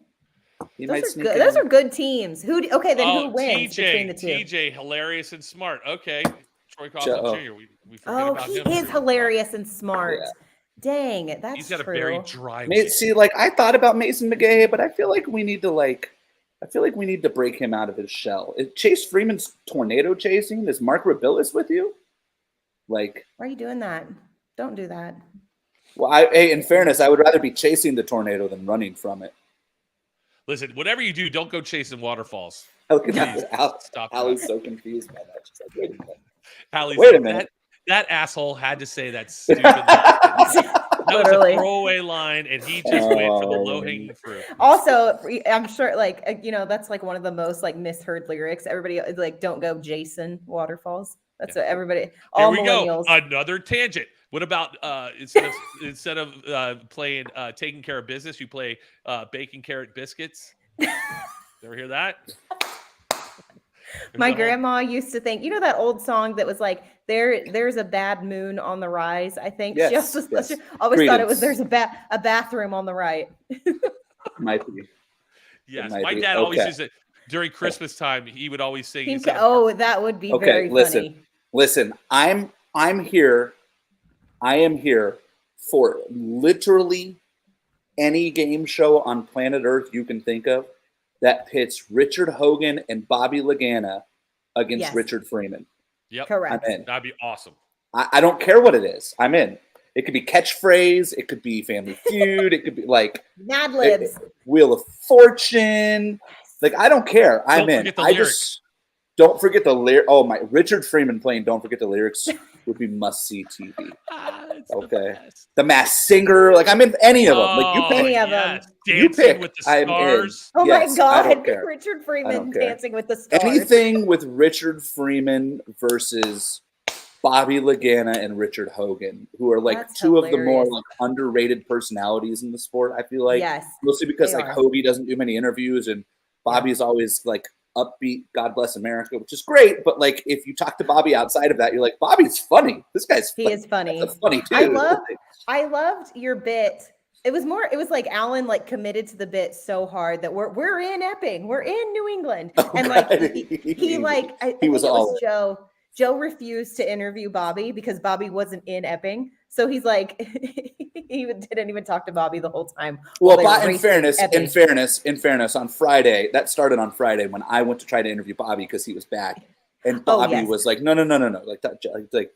Those are good teams. Who wins between the two? TJ, hilarious and smart. Okay. Troy Coughlin Jr. We forget about him. He is hilarious and smart. Yeah. Dang, that's true. He's got a very dry See, like I thought about Mason McGay, but I feel like we need to break him out of his shell. Is Chase Freeman's tornado chasing? Is Mark Rabilis with you? Like, why are you doing that? Don't do that. Well, in fairness, I would rather be chasing the tornado than running from it. Listen, whatever you do, don't go chasing waterfalls. Look at that. Allie's so confused by that. She's like, wait a minute. Allie's wait a minute. That asshole had to say that stupid that was a throwaway line, and he just went for the low-hanging fruit. Also, I'm sure, that's like one of the most misheard lyrics. Everybody is like, "Don't go Jason Waterfalls." That's what everybody. All millennials. Go. Another tangent. What about instead of playing taking care of business, you play baking carrot biscuits? Ever hear that? My grandma used to think, that old song that was like, there's a bad moon on the rise, I think. Yes, she always thought it was there's a bathroom on the right. Might be. Yes, my dad always used it during Christmas time. He would always sing. That would be very funny. Listen, I'm here. I am here for literally any game show on planet Earth you can think of that pits Richard Hogan and Bobby Lagana against Richard Freeman. Yep. Correct. That'd be awesome. I don't care what it is. I'm in. It could be catchphrase. It could be Family Feud. It could be like Mad Libs, Wheel of Fortune. Like, I don't care. I'm in. Just don't forget the lyrics. Oh, my. Richard Freeman playing Don't Forget the Lyrics would be must-see TV. Okay. The Masked Singer. Like, I'm in any of them. Like, you pick. Any of them. You pick. With the Stars. Oh, my God. Richard Freeman Dancing with the Stars. Anything with Richard Freeman versus Bobby Lagana and Richard Hogan, who are like two of the more underrated personalities in the sport, I feel like. Yes. Mostly because Hoagie doesn't do many interviews and Bobby's always like upbeat, God bless America, which is great. But like, if you talk to Bobby outside of that, you're like, Bobby's funny. This guy's he is funny. That's funny too. I loved your bit It was like Alan like committed to the bit so hard that we're in Epping, we're in New England, and like he like I think was it all was Joe. Joe refused to interview Bobby because Bobby wasn't in Epping, so he's like he didn't even talk to Bobby the whole time. Well, but in fairness, on Friday, that started on Friday when I went to try to interview Bobby because he was back, and Bobby was like, no, like that, like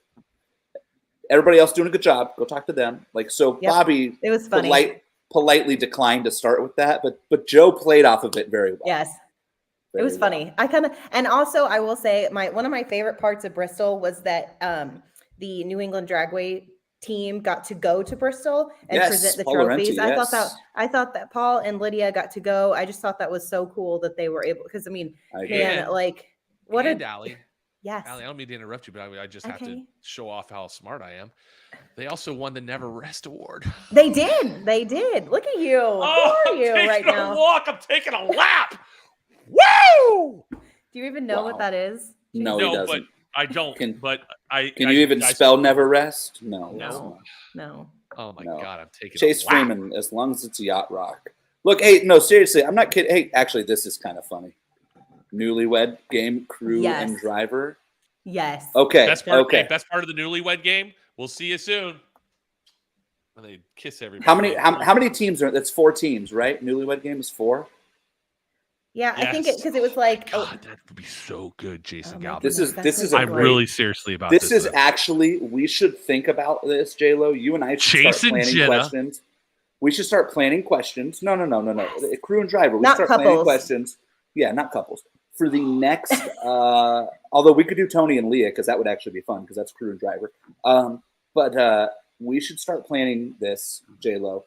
everybody else doing a good job. Go talk to them. Like so, Bobby. It was funny. Politely declined to start with that, but Joe played off of it very well. Yes. It was funny. And also I will say one of my favorite parts of Bristol was that the New England Dragway team got to go to Bristol and present the trophies. I thought that Paul and Lydia got to go. I just thought that was so cool that they were able, because I mean, Allie. Yes. Allie, I don't mean to interrupt you, but I just have to show off how smart I am. They also won the Never Rest Award. They did. Look at you. Oh, Who are you right now? I'm taking a lap. Woo! Do you even know what that is? No, he doesn't. But I don't. Can you even spell Never Rest? No. Oh my God, I'm taking Chase Freeman, as long as it's a yacht rock. Look, hey, no, seriously, I'm not kidding. Hey, actually, this is kind of funny. Newlywed Game, crew and driver. Yes. Okay. Best part of the Newlywed Game. We'll see you soon. When they kiss everybody. How many teams are? That's 4 teams, right? Newlywed Game is 4. Yeah, yes. I think it because it was like God, that would be so good, Jason Galvin. This is. I'm really seriously about this. This is actually, we should think about this, J-Lo. You and I should start planning questions. We should start planning questions. No. Yes. Crew and driver. We start planning questions. Yeah, not couples. For the next, although we could do Tony and Leah because that would actually be fun because that's crew and driver. But we should start planning this, J-Lo,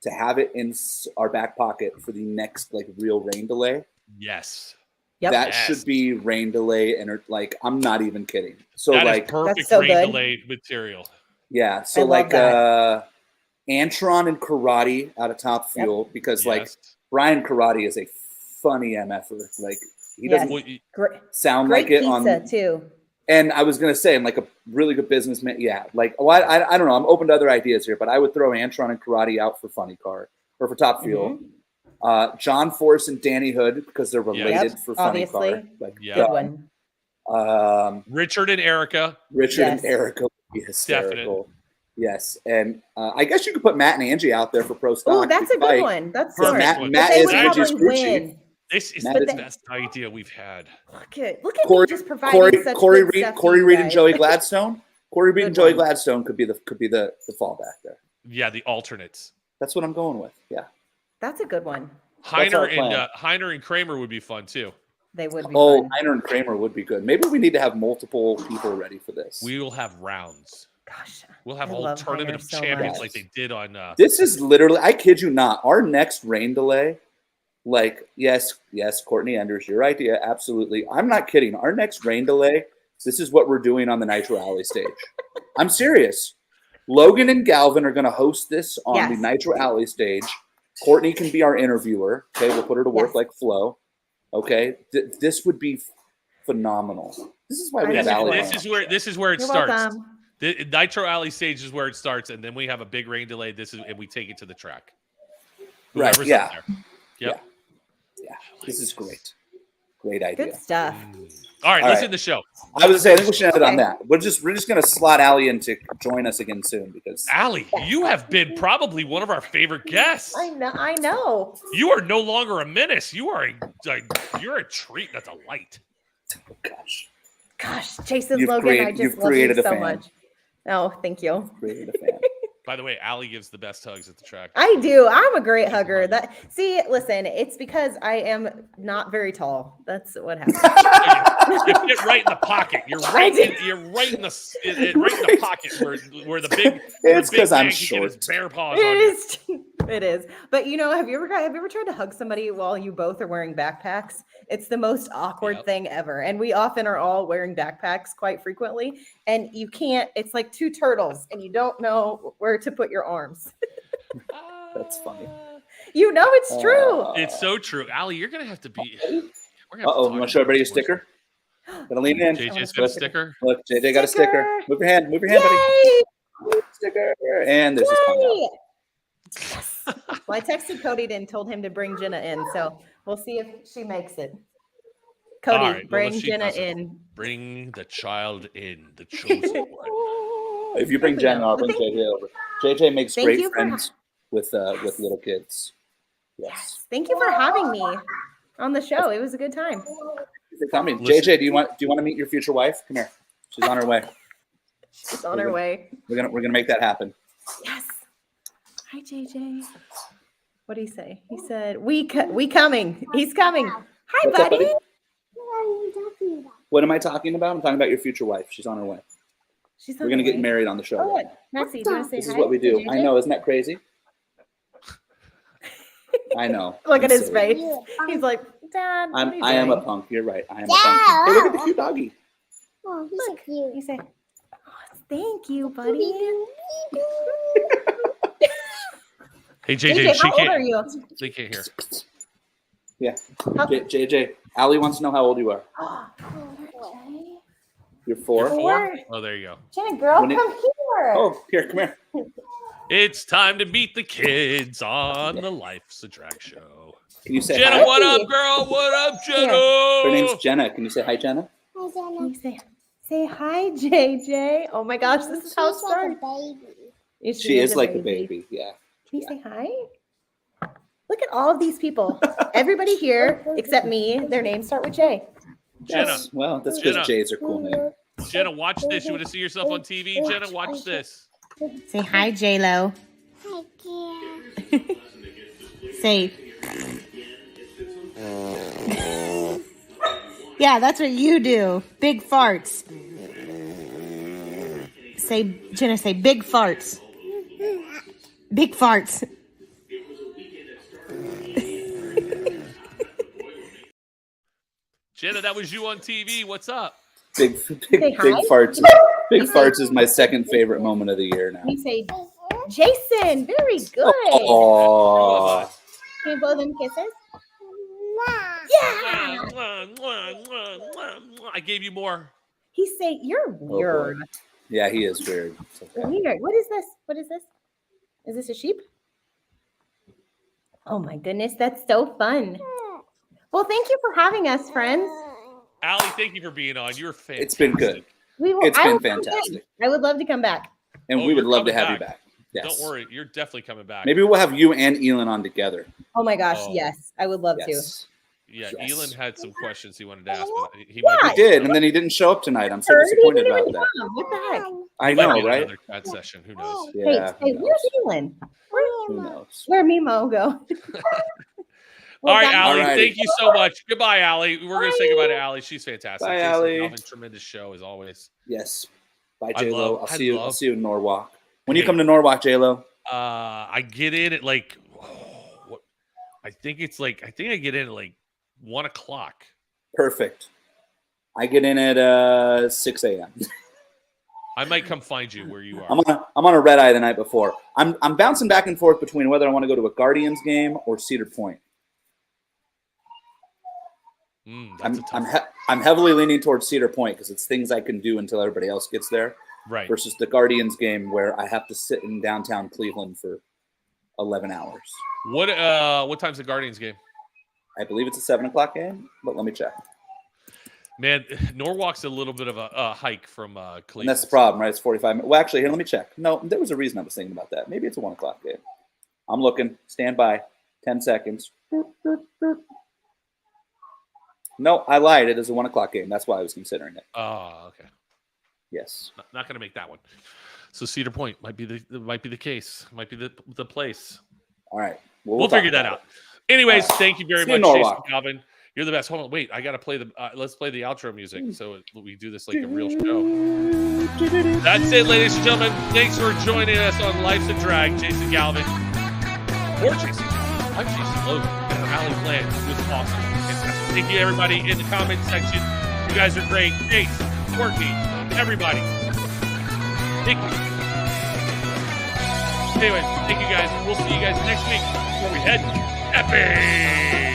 to have it in our back pocket for the next like real rain delay. Yes. Yep. That should be rain delay, and like I'm not even kidding. So that like is perfect rain delay material. Yeah. So like Antron and Karate out of Top Fuel because like Brian Karate is a funny MFer. Like he doesn't sound great like it pizza on too. And I was gonna say, I'm like a really good businessman. Yeah, like I don't know. I'm open to other ideas here, but I would throw Antron and Karate out for Funny Car or for Top Fuel. John Force and Danny Hood because they're related for Funny Car. Like, good one. Richard and Erica. And Erica would be hysterical. Definite. Yes, and I guess you could put Matt and Angie out there for Pro Stock. Oh, that's a good one. That's smart. Matt is Angie's crew chief. This is the best idea we've had. Look at me just providing such Corey good stuff Corey to you Reed guys. and Joey Gladstone. Corey Reed and Joey Gladstone could be the fallback there. Yeah, the alternates. That's what I'm going with. Yeah, that's a good one. Heiner and Kramer would be fun too. They would be. Heiner and Kramer would be good. Maybe we need to have multiple people ready for this. We will have rounds. Gosh, we'll have a whole tournament of champions like they did on. This is literally, I kid you not, our next rain delay. Like, yes, Courtney Enders, your idea, absolutely. I'm not kidding. Our next rain delay, this is what we're doing on the Nitro Alley stage. I'm serious. Logan and Galvin are going to host this on the Nitro Alley stage. Courtney can be our interviewer. Okay, we'll put her to work like Flo. Okay, this would be phenomenal. This is why we have Alley. This is where it starts. The Nitro Alley stage is where it starts, and then we have a big rain delay. And we take it to the track. Right? Yeah. Yep. Yeah, this is great. Great idea. Good stuff. All right, let's end the show. I was gonna say, I think we should end it on that. We're just gonna slot Allie in to join us again soon because Allie, you have been probably one of our favorite guests. I know. You are no longer a menace. You are you're a treat. That's a light. Oh, gosh, Jason Logan, I just love you so much. Oh, thank you. Created a fan. By the way, Allie gives the best hugs at the track. I do. I'm a great hugger. Listen, it's because I am not very tall. That's what happens. You fit right in the pocket. You're right in the pocket where the big. It's because I'm short. Bare paws. It is. But have you ever tried to hug somebody while you both are wearing backpacks? It's the most awkward thing ever. And we often are all wearing backpacks quite frequently. And you can't, it's like two turtles and you don't know where to put your arms. That's funny. It's true. It's so true. Allie, you're going to have to be. You want to show everybody a sticker? Gonna lean in. JJ's got a sticker. Look, JJ got a sticker. Move your hand, buddy. Sticker. And there's his tongue out. Yes. Well, I texted Cody and told him to bring Jenna in, so we'll see if she makes it. Cody, All right, bring if she Jenna doesn't, in. Bring the child in, the chosen one. If you bring Jenna, I'll bring JJ over. JJ makes Thank great you for friends with little kids. Yes. Thank you for having me on the show. It was a good time. For coming. Listen. JJ, do you want to meet your future wife? Come here. She's on her way. She's on her way. We're gonna make that happen. Yes. Hi, JJ. What did he say? He said, "We coming. He's coming." Hi, What's up, buddy. buddy? What are you talking about? What am I talking about? I'm talking about your future wife. She's on her way. She's We're gonna get married on the show. Oh, Right look. Maxie, do you want to say this hi? is what we to do. JJ? I know, isn't that crazy? I know. Look at I'm his silly. face. He's like, Dad. What are you I am a doing?" punk. You're right. I am a Yeah. punk. Hey, look at the cute doggy. Oh, he's so cute. He said, "Oh, thank you, buddy." Hey, JJ, JJ, she how old are can't. you? They can't hear. Yeah. How- JJ, Allie wants to know how old you are. You're 4. You're 4? Oh, there you go. Jenna, girl, When it- come here. Oh, here, come here. It's time to meet the kids on the Life's a Drag show. Can you say Jenna, hi? what up, girl? What up, Jenna? Her name's Jenna. Can you say hi, Jenna? Hi, Can Jenna. you say hi, JJ? Oh my gosh, this is how it She's like a started. baby. She is like a baby. Yeah. Can you say hi? Look at all of these people. Everybody here except me. Their names start with J. Jenna, Yes. Well, that's Jenna. because J's are cool name. Jenna, watch this. You want to see yourself on TV? Jenna, watch this. Say hi, J-Lo. Hi, dear. Say. Yeah, that's what you do. Big farts. Say, Jenna, say big farts. Big farts. Jenna, that was you on TV. What's up? Big Say hi. farts. Big farts is my second favorite moment of the year now. You say Jason. Very good. Oh, Can you blow them kisses? Yeah. I gave you more. He say you're weird. yeah, he is weird. It's okay. Weird. What is this? What is this? Is this a sheep? Oh my goodness, that's so fun. Well, thank you for having us, friends. Allie, thank you for being on. You're fantastic. It's been good, We will, It's I been will come fantastic. back. I would love to come back. and Oh, we would you're love to coming have you back. back. Yes. Don't worry. You're definitely coming back. Maybe we'll have you and Elon on together. Oh my gosh, Oh. yes, I would love Yes. Yeah, Yes. Elon had some questions he wanted to ask, but he Yeah. might He did, and then he didn't show up tonight. I'm so to. He disappointed didn't about even that. come. What the heck? I he might know, be in right? another chat session. Who knows? Yeah. Hey, who where's knows? Elon? Who knows? Where Mimo go? All right, guys- Allie, Alrighty. thank you so much. Goodbye, Allie. We're going to say goodbye to Allie. She's fantastic. Bye, Jason Allie. Galvin, tremendous show as always. Yes. Bye, I J Lo. love- I'll I see you. love- I'll see you in Norwalk. When you Hey. come to Norwalk, J Lo. I get in at like, I think I get in at like 1 o'clock. Perfect. I get in at 6 a.m. I might come find you where you are. I'm on a red eye the night before. I'm bouncing back and forth between whether I want to go to a Guardians game or Cedar Point. That's a tough I'm heavily leaning towards Cedar Point because it's things I can do until everybody else gets there. right. Versus the Guardians game where I have to sit in downtown Cleveland for 11 hours. What time's the Guardians game? I believe it's a 7 o'clock game, but let me check. Man, Norwalk's a little bit of a hike from Cleveland. And that's the problem, right? It's 45 minutes. Well, actually, here, let me check. No, there was a reason I was thinking about that. Maybe it's a 1 o'clock game. I'm looking. Stand by. 10 seconds. No, I lied. It is a 1 o'clock game. That's why I was considering it. Oh, okay. Yes. Not going to make that one. So Cedar Point might be the case. Might be the place. All right. We'll figure that out. Anyways, All right. thank you very See you much, in Jason Norwalk. Galvin. You're the best. Hold on, wait. I gotta play the. Let's play the outro music so we do this like a real show. That's it, ladies and gentlemen. Thanks for joining us on Life's a Drag. Jason Galvin or Jason Galvin. I'm Jason Logan and Allie Bland. It was awesome. Fantastic. Thank you, everybody in the comment section. You guys are great. Jace, Quirky, everybody. Thank you. Anyway, thank you guys. We'll see you guys next week before we head epic.